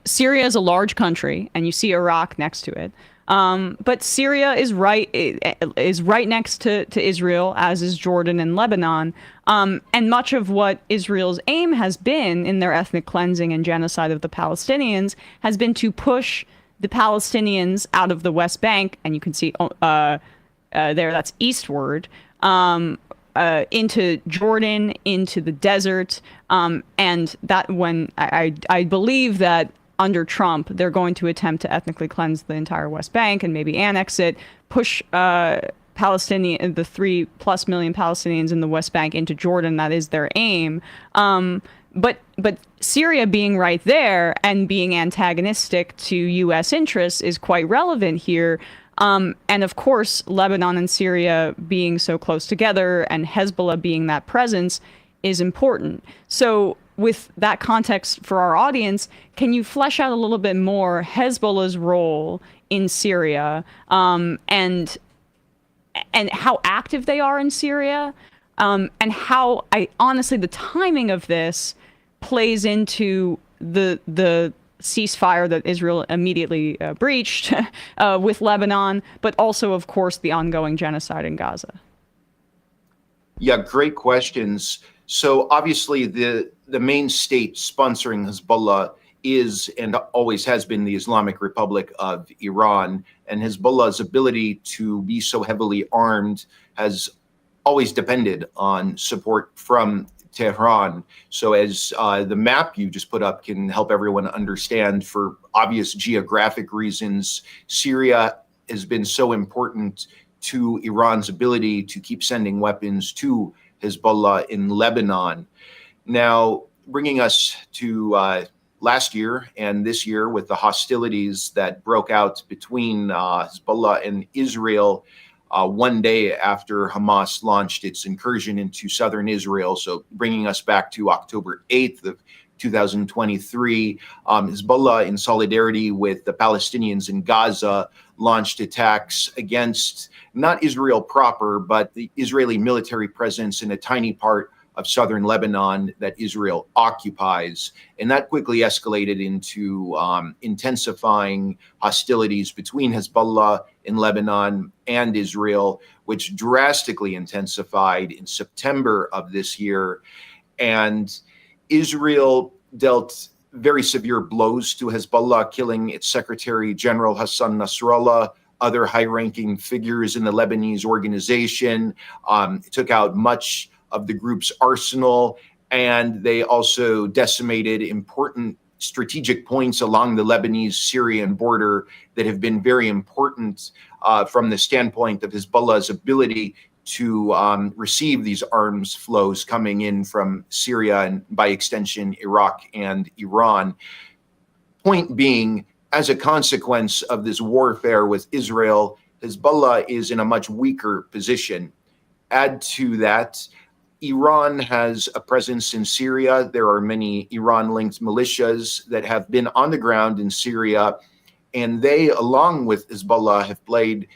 Syria is a large country, and you see Iraq next to it. But Syria is right next to Israel, as is Jordan and Lebanon. And much of what Israel's aim has been in their ethnic cleansing and genocide of the Palestinians has been to push the Palestinians out of the West Bank, and you can see there that's eastward, into Jordan, into the desert, and that when I believe that under Trump, they're going to attempt to ethnically cleanse the entire West Bank and maybe annex it, push Palestinian, the 3+ million Palestinians in the West Bank into Jordan. That is their aim. But Syria being right there and being antagonistic to U.S. interests is quite relevant here. And of course, Lebanon and Syria being so close together and Hezbollah being that presence is important. So with that context for our audience, can you flesh out a little bit more Hezbollah's role in Syria, and how active they are in Syria, and how honestly the timing of this plays into the ceasefire that Israel immediately breached with Lebanon, but also, of course, the ongoing genocide in Gaza? Yeah, great questions. So obviously the main state sponsoring Hezbollah is and always has been the Islamic Republic of Iran, and Hezbollah's ability to be so heavily armed has always depended on support from Tehran. So as the map you just put up can help everyone understand, for obvious geographic reasons, Syria has been so important to Iran's ability to keep sending weapons to Hezbollah in Lebanon. Now, bringing us to last year and this year with the hostilities that broke out between Hezbollah and Israel one day after Hamas launched its incursion into southern Israel. So bringing us back to October 8th of 2023, Hezbollah, in solidarity with the Palestinians in Gaza, launched attacks against not Israel proper, but the Israeli military presence in a tiny part of southern Lebanon that Israel occupies. And that quickly escalated into intensifying hostilities between Hezbollah in Lebanon and Israel, which drastically intensified in September of this year. And Israel dealt very severe blows to Hezbollah, killing its Secretary General Hassan Nasrallah, other high-ranking figures in the Lebanese organization. It took out much of the group's arsenal, and they also decimated important strategic points along the Lebanese-Syrian border that have been very important from the standpoint of Hezbollah's ability to receive these arms flows coming in from Syria and, by extension, Iraq and Iran. Point being, as a consequence of this warfare with Israel, Hezbollah is in a much weaker position. Add to that, Iran has a presence in Syria. There are many Iran-linked militias that have been on the ground in Syria, and they, along with Hezbollah, have played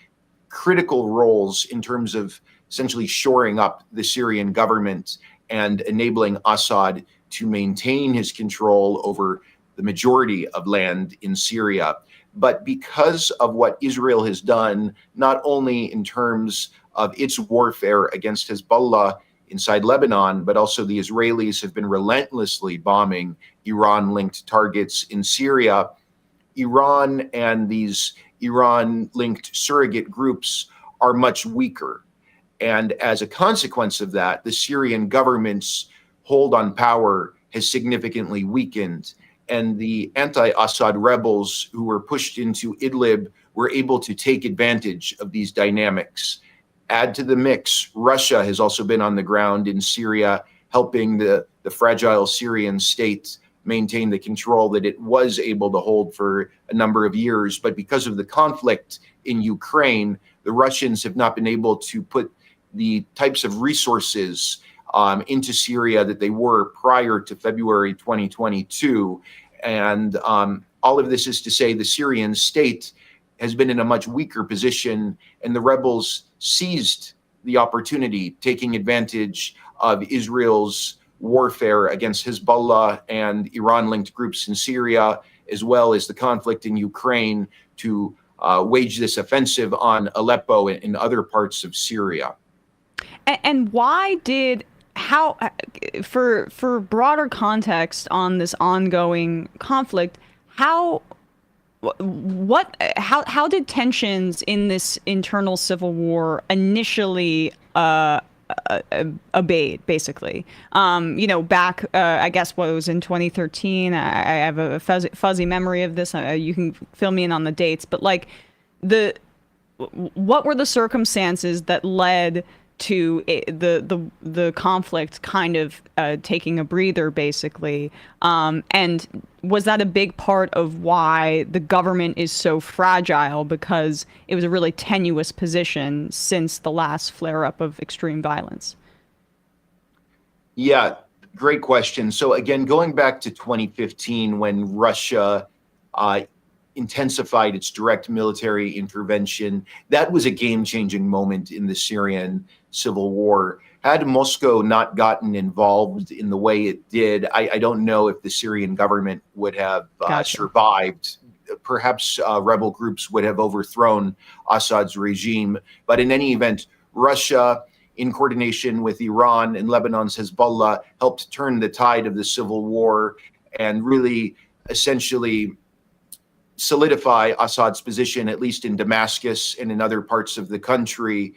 critical roles in terms of essentially shoring up the Syrian government and enabling Assad to maintain his control over the majority of land in Syria. But because of what Israel has done, not only in terms of its warfare against Hezbollah inside Lebanon, but also the Israelis have been relentlessly bombing Iran-linked targets in Syria. Iran and these Iran-linked surrogate groups are much weaker. And as a consequence of that, the Syrian government's hold on power has significantly weakened. And the anti-Assad rebels who were pushed into Idlib were able to take advantage of these dynamics. Add to the mix, Russia has also been on the ground in Syria, helping the fragile Syrian state maintain the control that it was able to hold for a number of years. But because of the conflict in Ukraine, the Russians have not been able to put the types of resources into Syria that they were prior to February 2022. And all of this is to say the Syrian state has been in a much weaker position, and the rebels seized the opportunity, taking advantage of Israel's warfare against Hezbollah and Iran-linked groups in Syria, as well as the conflict in Ukraine, to wage this offensive on Aleppo and other parts of Syria. And why did, how, for broader context on this ongoing conflict, how did tensions in this internal civil war initially abate, basically? Back, I guess what it was in 2013. I have a fuzzy memory of this. You can fill me in on the dates, but like what were the circumstances that led to the conflict kind of taking a breather, basically? And was that a big part of why the government is so fragile, because it was a really tenuous position since the last flare-up of extreme violence? Yeah, great question. So again, going back to 2015, when Russia intensified its direct military intervention, that was a game-changing moment in the Syrian civil war. Had Moscow not gotten involved in the way it did, I don't know if the Syrian government would have survived. Perhaps rebel groups would have overthrown Assad's regime. But in any event, Russia, in coordination with Iran and Lebanon's Hezbollah, helped turn the tide of the civil war and really essentially solidify Assad's position, at least in Damascus and in other parts of the country.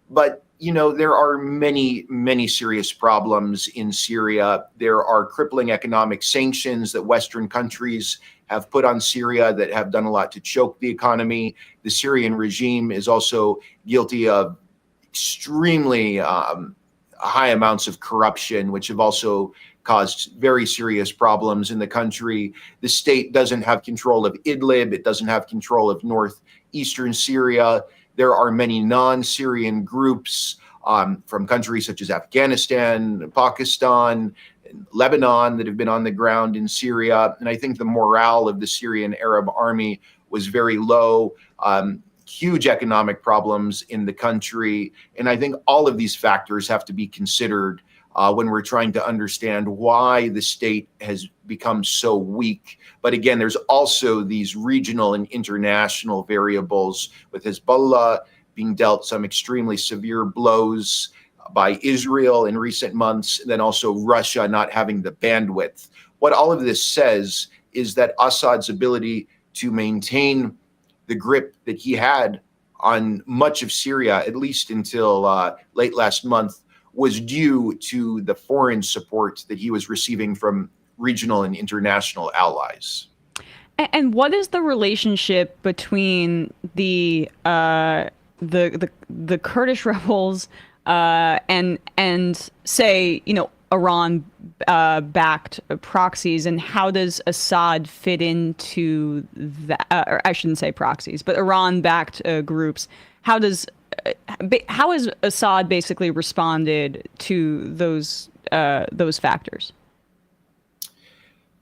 But, there are many, many serious problems in Syria. There are crippling economic sanctions that Western countries have put on Syria that have done a lot to choke the economy. The Syrian regime is also guilty of extremely high amounts of corruption, which have also caused very serious problems in the country. The state doesn't have control of Idlib. It doesn't have control of northeastern Syria. There are many non-Syrian groups from countries such as Afghanistan, Pakistan, and Lebanon that have been on the ground in Syria. And I think the morale of the Syrian Arab army was very low. Huge economic problems in the country. And I think all of these factors have to be considered when we're trying to understand why the state has become so weak. But again, there's also these regional and international variables, with Hezbollah being dealt some extremely severe blows by Israel in recent months, then also Russia not having the bandwidth. What all of this says is that Assad's ability to maintain the grip that he had on much of Syria, at least until late last month, was due to the foreign support that he was receiving from regional and international allies. And what is the relationship between the Kurdish rebels and say, Iran backed proxies, and how does Assad fit into that? Or I shouldn't say proxies, but Iran backed groups. How has Assad basically responded to those factors?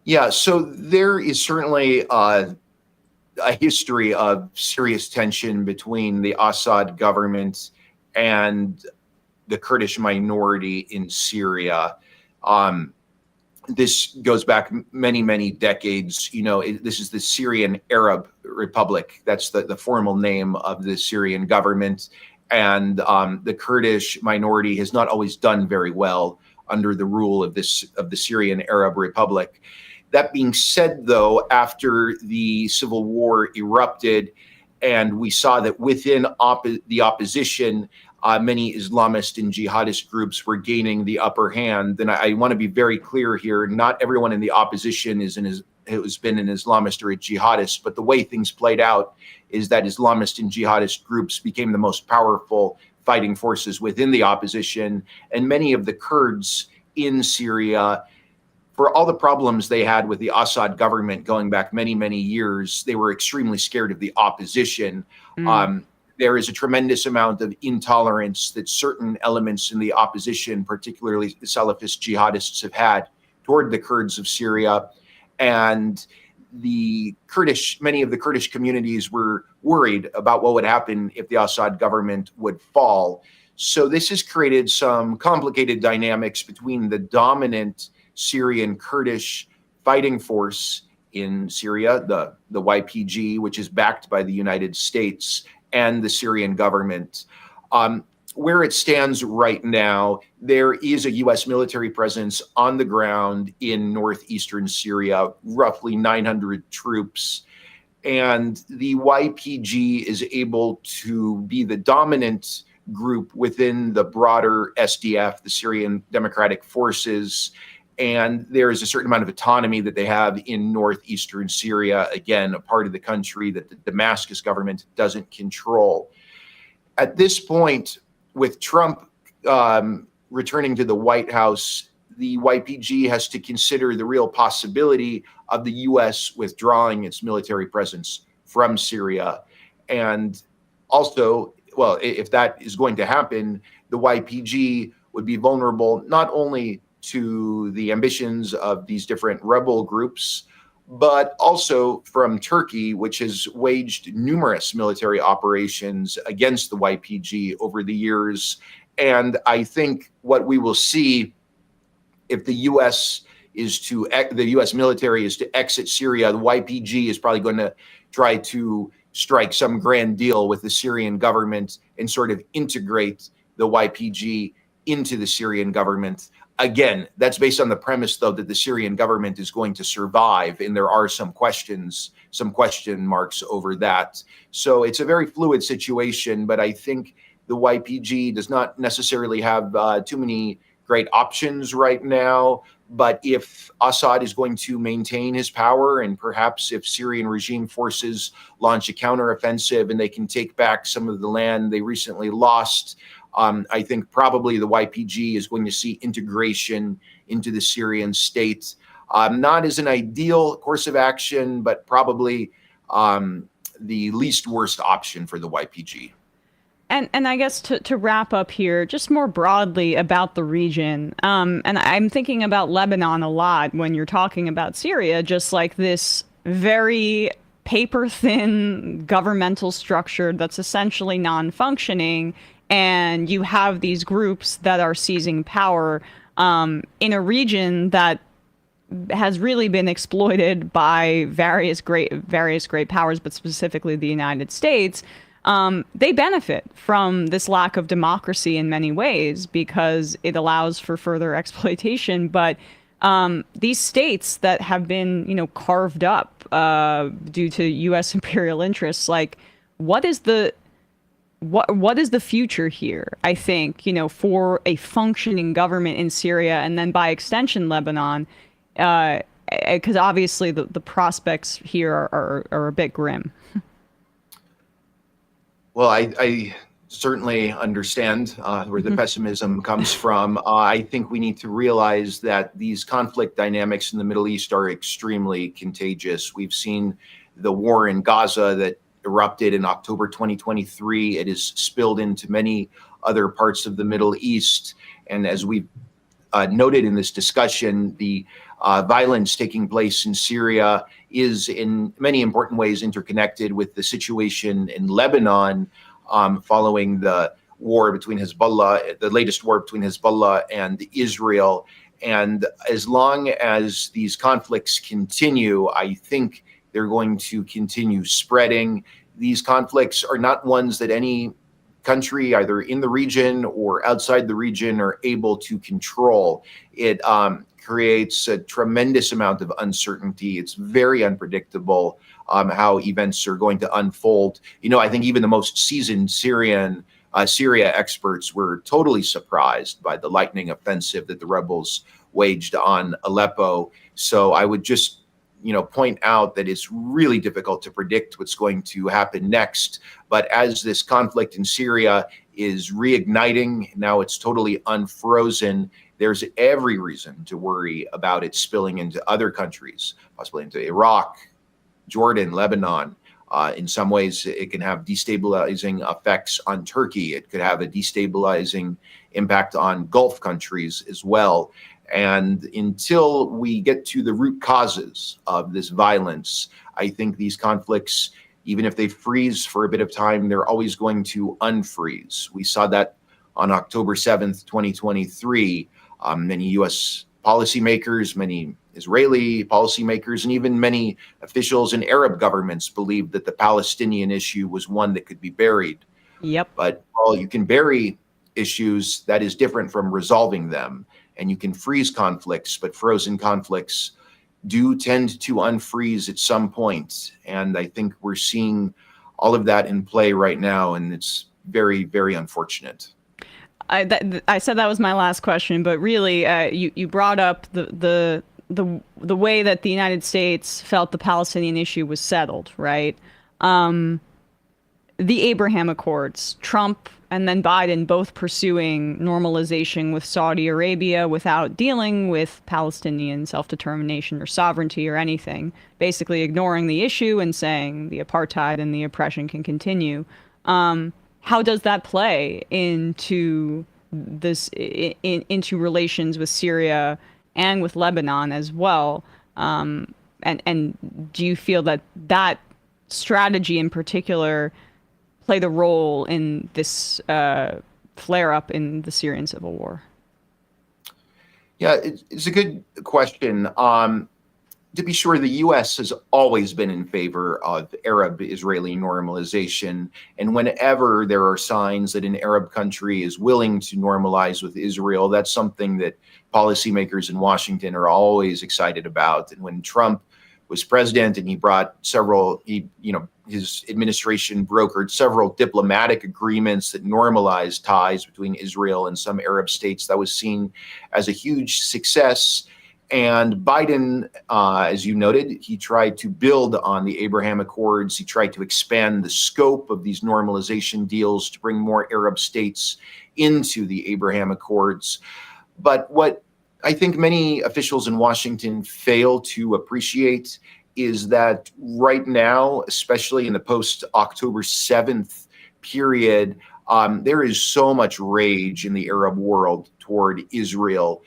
Yeah, so there is certainly a history of serious tension between the Assad government and the Kurdish minority in Syria. This goes back many, many decades. This is the Syrian Arab Republic. That's the formal name of the Syrian government. And the Kurdish minority has not always done very well under the rule of the Syrian Arab Republic. That being said, though, after the civil war erupted and we saw that within the opposition, many Islamist and jihadist groups were gaining the upper hand, then I want to be very clear here. Not everyone in the opposition has been an Islamist or a jihadist, but the way things played out is that Islamist and jihadist groups became the most powerful fighting forces within the opposition. And many of the Kurds in Syria, for all the problems they had with the Assad government going back many, many years, they were extremely scared of the opposition. There is a tremendous amount of intolerance that certain elements in the opposition, particularly the Salafist jihadists, have had toward the Kurds of Syria. And many of the Kurdish communities were worried about what would happen if the Assad government would fall. So this has created some complicated dynamics between the dominant Syrian Kurdish fighting force in Syria, the YPG, which is backed by the United States, and the Syrian government. Where it stands right now, there is a U.S. military presence on the ground in northeastern Syria, roughly 900 troops. And the YPG is able to be the dominant group within the broader SDF, the Syrian Democratic Forces. And there is a certain amount of autonomy that they have in northeastern Syria, again, a part of the country that the Damascus government doesn't control. At this point, with Trump returning to the White House, the YPG has to consider the real possibility of the U.S. withdrawing its military presence from Syria. And also, well, if that is going to happen, the YPG would be vulnerable not only to the ambitions of these different rebel groups, but also from Turkey, which has waged numerous military operations against the YPG over the years. And I think what we will see if the U.S. military is to exit Syria, the YPG is probably going to try to strike some grand deal with the Syrian government and sort of integrate the YPG into the Syrian government. Again, that's based on the premise, though, that the Syrian government is going to survive, and there are some question marks over that. So it's a very fluid situation, but I think the YPG does not necessarily have too many great options right now. But if Assad is going to maintain his power, and perhaps if Syrian regime forces launch a counteroffensive and they can take back some of the land they recently lost, I think probably the YPG is going to see integration into the Syrian state, not as an ideal course of action, but probably the least worst option for the YPG. And I guess to wrap up here, just more broadly about the region, and I'm thinking about Lebanon a lot when you're talking about Syria, just like this very paper-thin governmental structure that's essentially non-functioning, and you have these groups that are seizing power in a region that has really been exploited by various great powers, but specifically the United States. They benefit from this lack of democracy in many ways because it allows for further exploitation. But these states that have been, carved up due to U.S. imperial interests, like what is the future here? I think for a functioning government in Syria and then by extension Lebanon, because obviously the prospects here are a bit grim. Well, I certainly understand where the pessimism comes from. I think we need to realize that these conflict dynamics in the Middle East are extremely contagious. We've seen the war in Gaza that erupted in October 2023. It has spilled into many other parts of the Middle East. And as we noted in this discussion, the violence taking place in Syria is in many important ways interconnected with the situation in Lebanon following the war between Hezbollah, the latest war between Hezbollah and Israel. And as long as these conflicts continue, I think they're going to continue spreading. These conflicts are not ones that any country, either in the region or outside the region, are able to control. It creates a tremendous amount of uncertainty. It's very unpredictable how events are going to unfold. I think even the most seasoned Syria experts were totally surprised by the lightning offensive that the rebels waged on Aleppo. So I would just point out that it's really difficult to predict what's going to happen next. But as this conflict in Syria is reigniting, now it's totally unfrozen, there's every reason to worry about it spilling into other countries, possibly into Iraq, Jordan, Lebanon. In some ways, it can have destabilizing effects on Turkey. It could have a destabilizing impact on Gulf countries as well. And until we get to the root causes of this violence, I think these conflicts, even if they freeze for a bit of time, they're always going to unfreeze. We saw that on October 7th, 2023. Many U.S. policymakers, many Israeli policymakers, and even many officials in Arab governments believed that the Palestinian issue was one that could be buried. Yep. But while you can bury issues, that is different from resolving them. And you can freeze conflicts, but frozen conflicts do tend to unfreeze at some point. And I think we're seeing all of that in play right now, and it's very, very unfortunate. I said that was my last question, but really, you brought up the way that the United States felt the Palestinian issue was settled, right? The Abraham Accords, Trump and then Biden both pursuing normalization with Saudi Arabia without dealing with Palestinian self-determination or sovereignty or anything, basically ignoring the issue and saying the apartheid and the oppression can continue. How does that play into into relations with Syria and with Lebanon as well? And do you feel that strategy in particular played a role in this flare-up in the Syrian civil war? Yeah, it's a good question. To be sure, the U.S. has always been in favor of Arab-Israeli normalization. And whenever there are signs that an Arab country is willing to normalize with Israel, that's something that policymakers in Washington are always excited about. And when Trump was president and he brought his administration brokered several diplomatic agreements that normalized ties between Israel and some Arab states, that was seen as a huge success. And Biden, as you noted, he tried to build on the Abraham Accords. He tried to expand the scope of these normalization deals to bring more Arab states into the Abraham Accords. But what I think many officials in Washington fail to appreciate is that right now, especially in the post-October 7th period, there is so much rage in the Arab world toward Israel.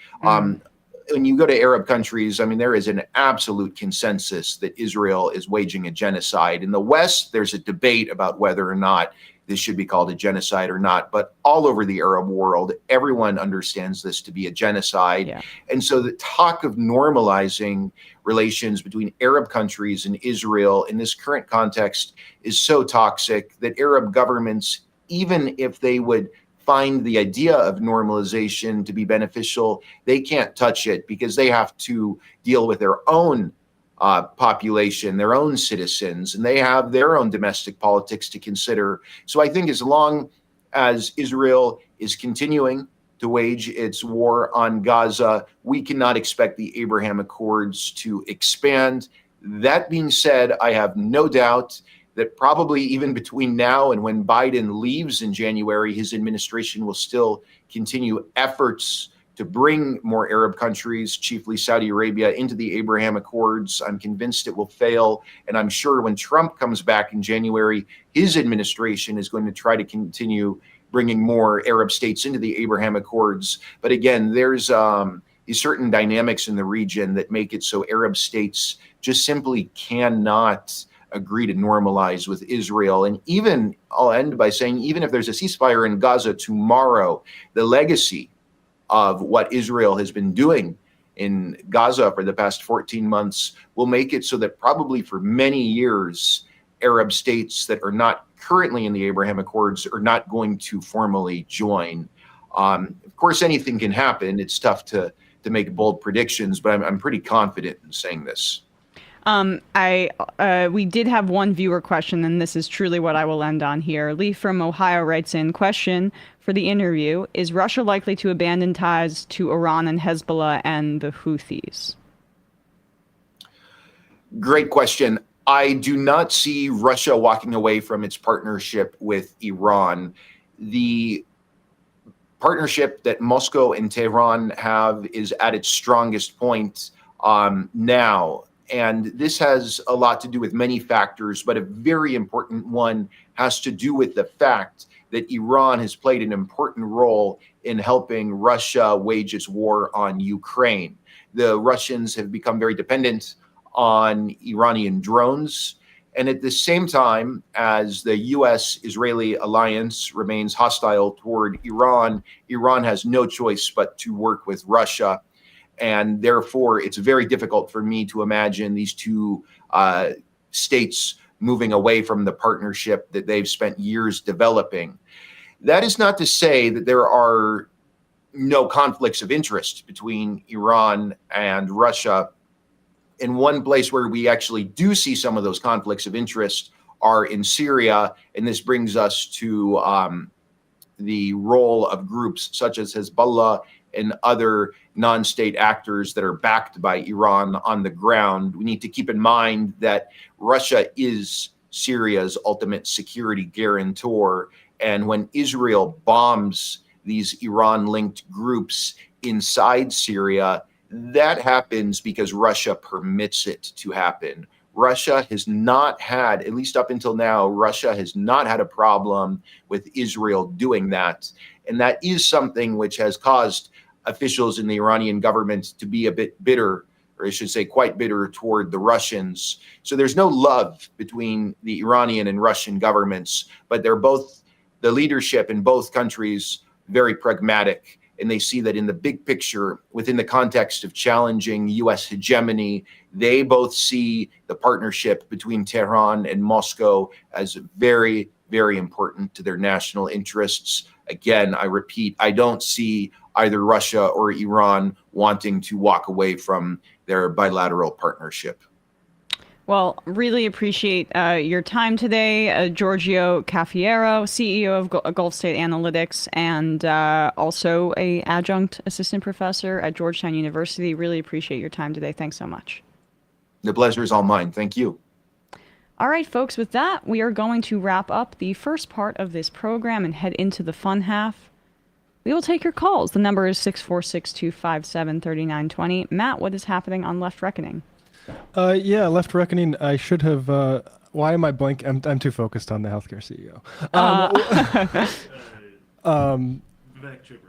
When you go to Arab countries, I mean, there is an absolute consensus that Israel is waging a genocide. In the West, there's a debate about whether or not this should be called a genocide or not. But all over the Arab world, everyone understands this to be a genocide. Yeah. And so the talk of normalizing relations between Arab countries and Israel in this current context is so toxic that Arab governments, even if they would find the idea of normalization to be beneficial, they can't touch it because they have to deal with their own population, their own citizens, and they have their own domestic politics to consider. So I think as long as Israel is continuing to wage its war on Gaza, we cannot expect the Abraham Accords to expand. That being said, I have no doubt that probably even between now and when Biden leaves in January, his administration will still continue efforts to bring more Arab countries, chiefly Saudi Arabia, into the Abraham Accords. I'm convinced it will fail. And I'm sure when Trump comes back in January, his administration is going to try to continue bringing more Arab states into the Abraham Accords. But again, there's certain dynamics in the region that make it so Arab states just simply cannot agree to normalize with Israel. And even, I'll end by saying, even if there's a ceasefire in Gaza tomorrow, the legacy of what Israel has been doing in Gaza for the past 14 months will make it so that probably for many years, Arab states that are not currently in the Abraham Accords are not going to formally join. Of course, anything can happen. It's tough to make bold predictions, but I'm pretty confident in saying this. We did have one viewer question, and this is truly what I will end on here. Lee from Ohio writes in, question for the interview: is Russia likely to abandon ties to Iran and Hezbollah and the Houthis? Great question. I do not see Russia walking away from its partnership with Iran. The partnership that Moscow and Tehran have is at its strongest point now. And this has a lot to do with many factors, but a very important one has to do with the fact that Iran has played an important role in helping Russia wage its war on Ukraine. The Russians have become very dependent on Iranian drones. And at the same time, as the U.S.-Israeli alliance remains hostile toward Iran, Iran has no choice but to work with Russia. And therefore, it's very difficult for me to imagine these two states moving away from the partnership that they've spent years developing. That is not to say that there are no conflicts of interest between Iran and Russia. And one place where we actually do see some of those conflicts of interest are in Syria. And this brings us to the role of groups such as Hezbollah and other non-state actors that are backed by Iran on the ground. We need to keep in mind that Russia is Syria's ultimate security guarantor. And when Israel bombs these Iran-linked groups inside Syria, that happens because Russia permits it to happen. Russia has not had, at least up until now, Russia has not had a problem with Israel doing that. And that is something which has caused officials in the Iranian government to be a bit bitter, or I should say quite bitter, toward the Russians. So there's no love between the Iranian and Russian governments, but they're both, the leadership in both countries, very pragmatic. And they see that in the big picture, within the context of challenging U.S. hegemony, they both see the partnership between Tehran and Moscow as very, very important to their national interests. Again, I repeat, I don't see either Russia or Iran wanting to walk away from their bilateral partnership. Well, really appreciate your time today, Giorgio Cafiero, CEO of Gulf State Analytics, and also a adjunct assistant professor at Georgetown University. Really appreciate your time today. Thanks so much. The pleasure is all mine. Thank you. All right, folks, with that, we are going to wrap up the first part of this program and head into the fun half. We will take your calls. The number is 646-257-3920. Matt, what is happening on Left Reckoning? Yeah, Left Reckoning. I should have. Why am I blank? I'm too focused on the healthcare CEO.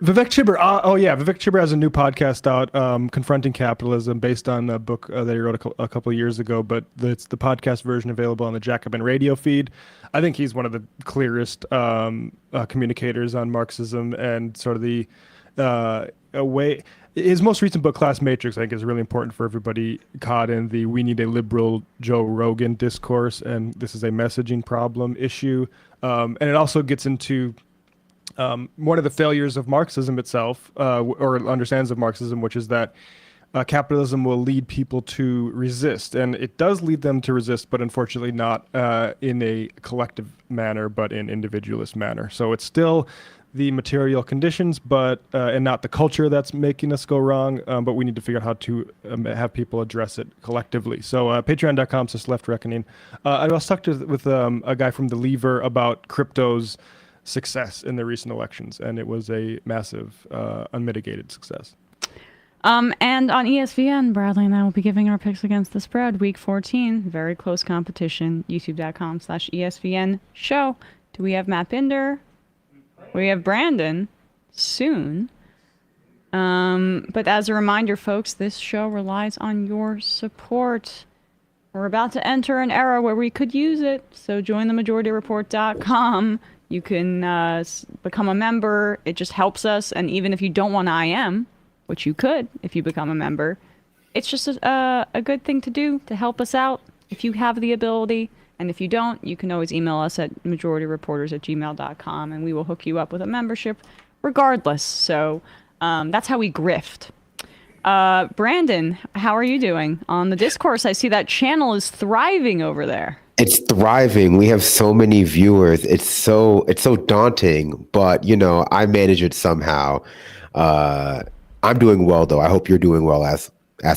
Vivek Chibber. Oh yeah, Vivek Chibber has a new podcast out, Confronting Capitalism, based on a book that he wrote a couple of years ago. But it's the podcast version available on the Jacobin radio feed. I think he's one of the clearest communicators on Marxism and sort of the way. His most recent book, Class Matrix, I think is really important for everybody caught in the "we need a liberal Joe Rogan" discourse, and this is a messaging problem issue. And it also gets into one of the failures of Marxism itself, or understands of Marxism, which is that capitalism will lead people to resist. And it does lead them to resist, but unfortunately not in a collective manner, but in individualist manner. So it's still the material conditions, but and not the culture that's making us go wrong. But we need to figure out how to have people address it collectively. So patreon.com/Left Reckoning. I was talked with a guy from The Lever about crypto's success in the recent elections, and it was a massive, unmitigated success. And on ESPN, Bradley and I will be giving our picks against the spread. Week 14, very close competition. YouTube.com/ESPN show. Do we have Matt Binder? We have Brandon soon. But as a reminder, folks, this show relies on your support. We're about to enter an era where we could use it. So join themajorityreport.com. You can become a member. It just helps us. And even if you don't want IM, which you could if you become a member, it's just a good thing to do to help us out if you have the ability. And if you don't, you can always email us at majorityreporters@gmail.com, and we will hook you up with a membership regardless. So that's how we grift. Brandon, how are you doing on the discourse? I see that channel is thriving over there. It's thriving. We have so many viewers. It's so daunting, but I manage it somehow. I'm doing well though. I hope you're doing well as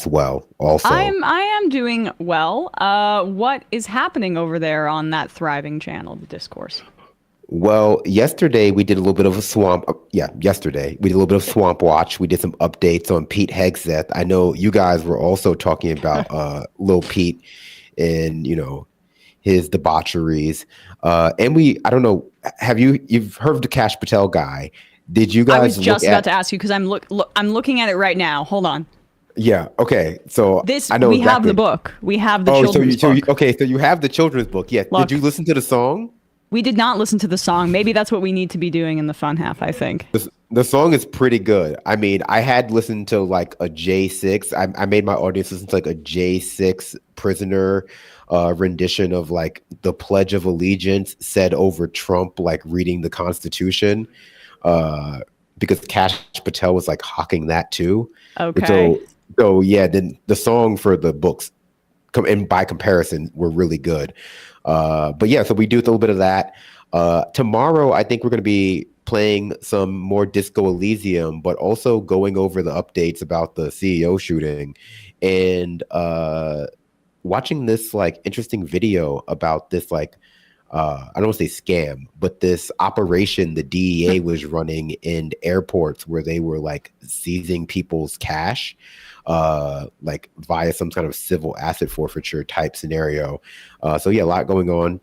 well also. I am doing well. What is happening over there on that thriving channel, the discourse? Well, yesterday we did a little bit of a swamp. Yesterday we did a little bit of swamp watch. We did some updates on Pete Hegseth. I know you guys were also talking about Lil Pete and his debaucheries. And I don't know, you've heard of the Kash Patel guy? Did you guys? I was just about to ask you because I'm looking at it right now. Hold on. Yeah. Okay. So I know we have the book. We have the children's book. Okay. So you have the children's book. Yeah. Did you listen to the song? We did not listen to the song. Maybe that's what we need to be doing in the fun half, I think. The song is pretty good. I mean, I had listened to like a J6. I made my audience listen to like a J6 prisoner rendition of like the Pledge of Allegiance said over Trump, like reading the Constitution, because Kash Patel was like hawking that too. Okay. So yeah, then the song for the books, and by comparison, were really good. But yeah, so we do a little bit of that. Tomorrow, I think we're going to be playing some more Disco Elysium, but also going over the updates about the CEO shooting and watching this like interesting video about this like I don't want to say scam, but this operation the DEA was running in airports where they were like seizing people's cash, like via some kind of civil asset forfeiture type scenario. So yeah, a lot going on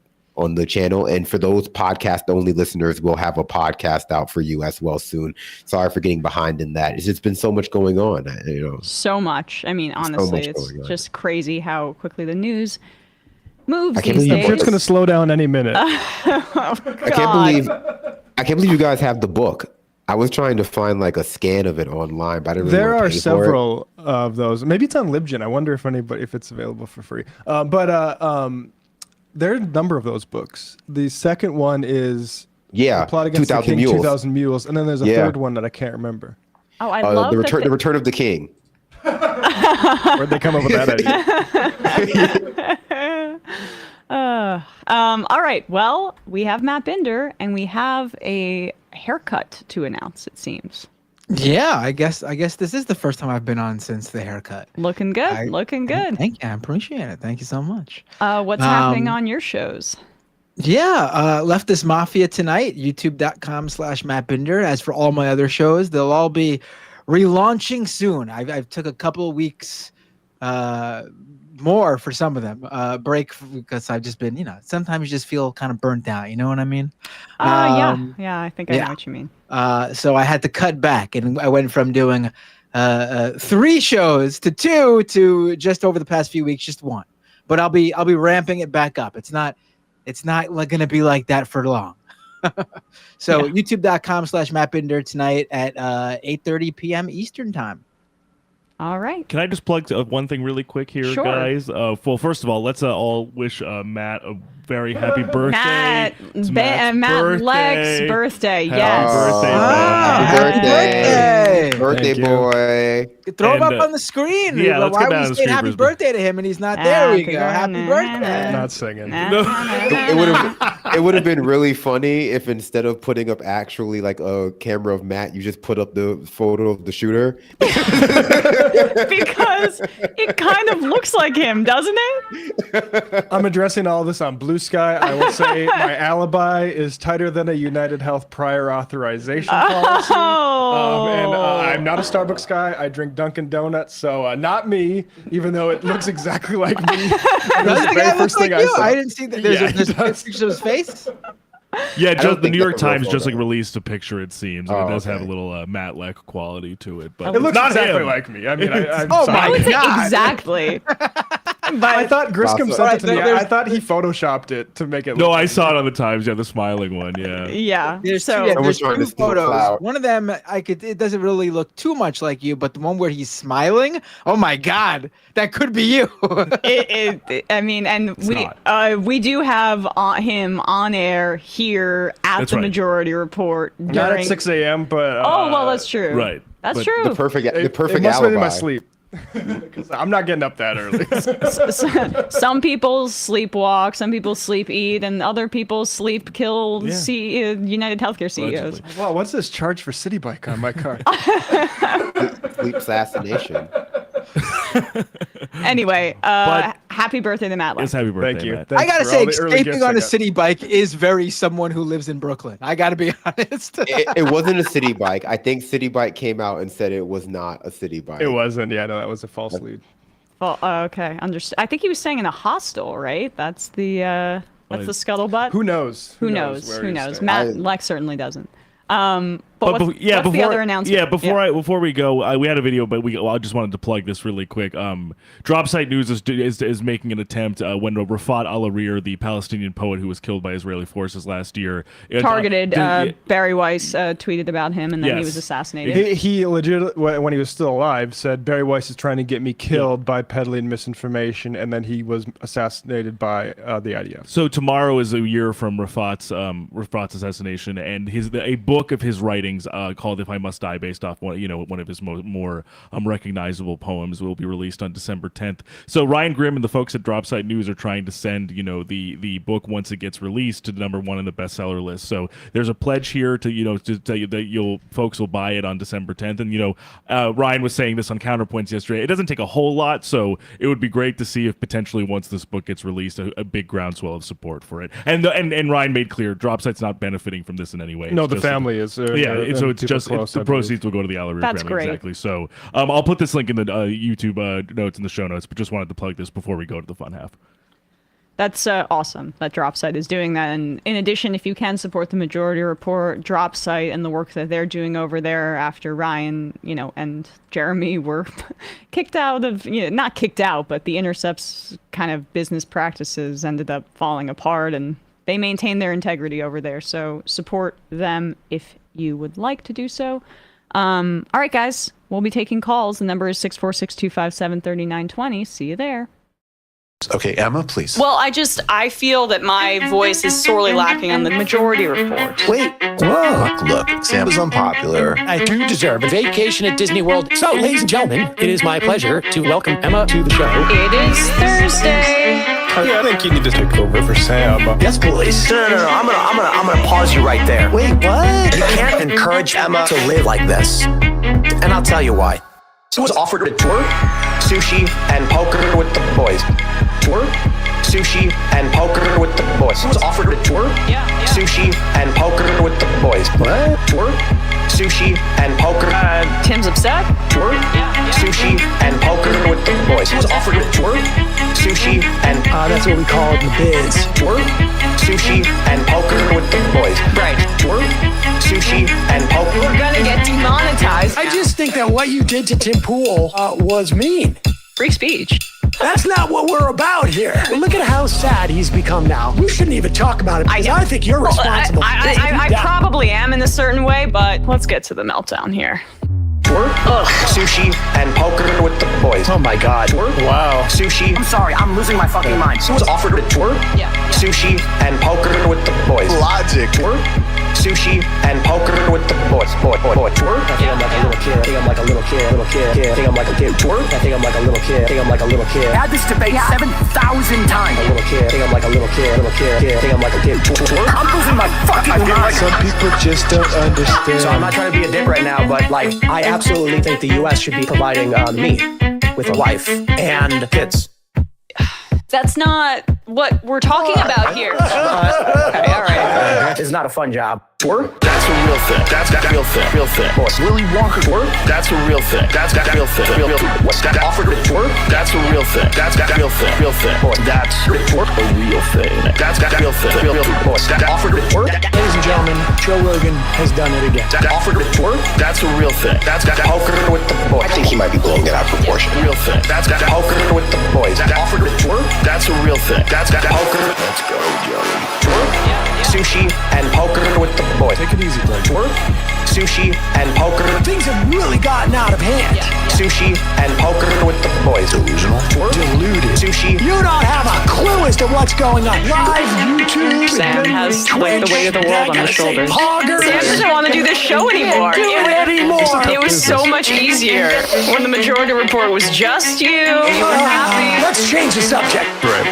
the channel. And for those podcast only listeners, we'll have a podcast out for you as well soon. Sorry for getting behind in that. It's just been so much going on, So much. I mean, honestly, it's just crazy how quickly the news moves I'm these days. sure it's going to slow down any minute. Oh, I can't believe you guys have the book. I was trying to find like a scan of it online, but I didn't really There wanna are pay for several of those. Maybe it's on LibGen. I wonder if it's available for free. There are a number of those books. The second one is The Plot Against the King, 2,000 Mules, and then there's a third one that I can't remember. Oh, I love the Return of the King. Where'd they come up with that idea? All right. Well, we have Matt Binder, and we have a haircut to announce, it seems. Yeah, I guess this is the first time I've been on since the haircut. Looking good. Looking good. Thank you. I appreciate it. Thank you so much. What's happening on your shows? Yeah, Leftist Mafia tonight, youtube.com/Matt Binder. As for all my other shows, they'll all be relaunching soon. I've took a couple of weeks more for some of them break because I've just been, sometimes you just feel kind of burnt out. You know what I mean? Yeah, I think I know what you mean. So I had to cut back, and I went from doing 3 shows to 2 to just over the past few weeks, just 1. But I'll be ramping it back up. It's not like going to be like that for long. So youtube.com/Matt Binder tonight at 8:30 p.m. Eastern time. All right. Can I just plug one thing really quick here, guys? Well, first of all, let's all wish Matt a very happy birthday. Matt Leck's birthday. Yes. Happy birthday. Birthday boy. Throw him up on the screen. Yeah, let's Why go down would the we say street happy for his birthday to him and he's not there? We go. Happy birthday. Not singing. It would have been really funny if instead of putting up actually like a camera of Matt, you just put up the photo of the shooter. Because it kind of looks like him, doesn't it? I'm addressing all this on Blue Sky. I will say my alibi is tighter than a United Health prior authorization policy. And I'm not a Starbucks guy. I drink Dunkin' Donuts, so not me, even though it looks exactly like me. Does the guy look like you? I didn't see that. There's a picture of his face. Yeah, just the New York Times just released a picture. It seems, and it does have a little Matt Leck quality to it, but it looks not exactly him. like me. I mean, I'm oh sorry. my I would say God. Exactly. But I thought Griscom sent it to me. there's- I thought he photoshopped it to make it. No, look I like saw it on the Times. Yeah, the smiling one. Yeah. yeah. There's So there's trying to 2 steal photos. clout. One of them, it doesn't really look too much like you, but the one where he's smiling, oh my God, that could be you. I mean, and we do have him on air here at That's the right. Majority Report during. not at 6 a.m., but Oh well, that's true. Right. That's But true. The perfect it must alibi. have been in my sleep. 'Cause I'm not getting up that early. Some people sleepwalk, some people sleep eat, and other people sleep kill United Healthcare CEOs. Wow, what's this charge for City Bike on my car? Sleep assassination. Anyway, But- happy birthday to Matt Leck. It's happy birthday, Thank you. Matt. Thanks I gotta for say, all the early escaping gifts I on a got. city bike is very someone who lives in Brooklyn. I gotta be honest. It wasn't a city bike. I think City Bike came out and said it was not a city bike. It wasn't. Yeah, no, that was a false lead. Well, okay, understood. I think he was staying in a hostel, right? That's the scuttlebutt. Who knows? Who knows? where Who he's knows? staying. Matt Leck certainly doesn't. But what's the other announcement? Yeah, before we go, we had a video, but I just wanted to plug this really quick. Drop Site News is making an attempt when Rafat Al-Arir, the Palestinian poet who was killed by Israeli forces last year, Targeted. Barry Weiss tweeted about him, and then he was assassinated. He legit, when he was still alive, said Barry Weiss is trying to get me killed by peddling misinformation, and then he was assassinated by the IDF. So tomorrow is a year from Rafat's assassination, and a book of his writings writings called "If I Must Die," based off one of his more recognizable poems, will be released on December 10th. So Ryan Grimm and the folks at Dropsite News are trying to send the book, once it gets released, to #1 in the bestseller list. So there's a pledge here to tell you that folks will buy it on December 10th. And Ryan was saying this on Counterpoints yesterday. It doesn't take a whole lot, so it would be great to see if potentially once this book gets released, a big groundswell of support for it. And Ryan made clear Dropsite's not benefiting from this in any way. No, the family is. So it's just the proceeds will go to the Alarir family. great. Exactly. So I'll put this link in the YouTube notes in the show notes, but just wanted to plug this before we go to the fun half. That's awesome that Dropsite is doing that. And in addition, if you can support the Majority Report, Dropsite, and the work that they're doing over there after Ryan, and Jeremy were kicked out of, not kicked out, but the Intercept's kind of business practices ended up falling apart, and they maintain their integrity over there. So support them if you would like to do so. All right, guys, we'll be taking calls. The number is 646-257-3920. See you there. Okay, Emma, please. Well, I feel that my voice is sorely lacking on the Majority Report. Wait, look, Sam is unpopular. I do deserve a vacation at Disney World. So, ladies and gentlemen, it is my pleasure to welcome Emma to the show. It is Thursday. I think you need to take over for Sam. Yes, please. No. I'm gonna pause you right there. Wait, what? You can't encourage Emma to live like this. And I'll tell you why. She was offered a tour, sushi, and poker with the boys. Tour, sushi, and poker with the boys. She was offered a tour, sushi, and poker with the boys. What? Tour, sushi, and poker. Tim's upset? Tour, sushi, and poker with the boys. She was offered a tour, sushi, and that's what we call it in the biz. Tour, sushi, and poker with the boys. Right. Tour, sushi, and poker. We're gonna get demonetized. I just think that what you did to Tim Pool was mean. Free speech. That's not what we're about here. Look at how sad he's become now. We shouldn't even talk about it because I think you're responsible. I probably am in a certain way, but let's get to the meltdown here. Tour, sushi, and poker with the boys. Oh my God. Tour, wow. Sushi. I'm sorry, I'm losing my fucking mind. She was offered a tour, sushi, and poker with the boys. Logic. Tour, sushi, and poker with the boys. Tour. I think I'm like a little kid. I think I'm like a little kid. I think I'm like a kid. Tour. I think I'm like a little kid. I think I'm like a little kid. I had this debate 7,000 times. A little kid. I think I'm like a little kid. I think I'm like a kid. Tour. I'm losing my fucking mind. Some people just don't understand. So I'm not trying to be a dick right now, but I absolutely think the U.S. should be providing me with a wife and kids. That's not what we're talking about here. Okay, all right. It's not a fun job. Tour? That's a real thing. That's real thing. Real thing. Willy Wonka tour? That's a real thing. That's real thing. Real thing. That offered a tour? That's a real thing. That's real thing. Real thing. That's a real thing. That's real thing. Real thing. That offered a tour? Ladies and gentlemen, Joe Rogan has done it again. That offered a tour? That's a real thing. That's poker with the boys. I think he might be blowing it out of proportion. Real thing. That's poker with the boys. That offered a tour? That's a real thing. That's poker. Let's go, Joey. Tour? Sushi and poker with the boys. Take it easy, buddy. Tour, sushi, and poker. Things have really gotten out of hand. Sushi and poker with the boys. Delusional. Tour, deluded. Sushi. You don't have a clue as to what's going on. Live YouTube. Sam has like the weight of the world on his shoulders. Sam doesn't want to do this show anymore. It was so much easier when the Majority Report was just you. You were happy. Let's change the subject. Right.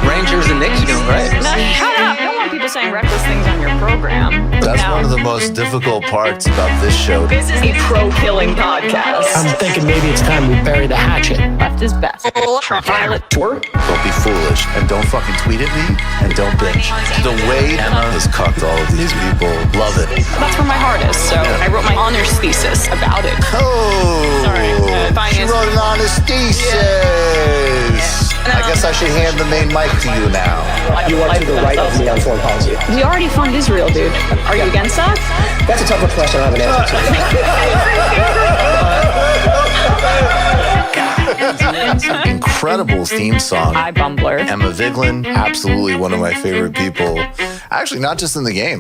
Rangers and Knicks doing great. Now, shut up. You don't want people saying reckless things on your program. That's one of the most difficult parts about this show. This is a pro-killing podcast. I'm thinking maybe it's time we bury the hatchet. Left is best. Ultraviolet. Tour? Don't be foolish and don't fucking tweet at me and don't bitch. The way Emma has cucked all of these people, love it. That's where my heart is, so I wrote my honors thesis about it. Oh, sorry. She wrote an honors thesis. I guess I should hand the main mic to you now. You are to the right of me on foreign policy. We already fund Israel, dude. Are you against that? That's a tougher question I have an answer to. Incredible theme song. Hi, Bumbler. Emma Vigeland, absolutely one of my favorite people. Actually, not just in the game.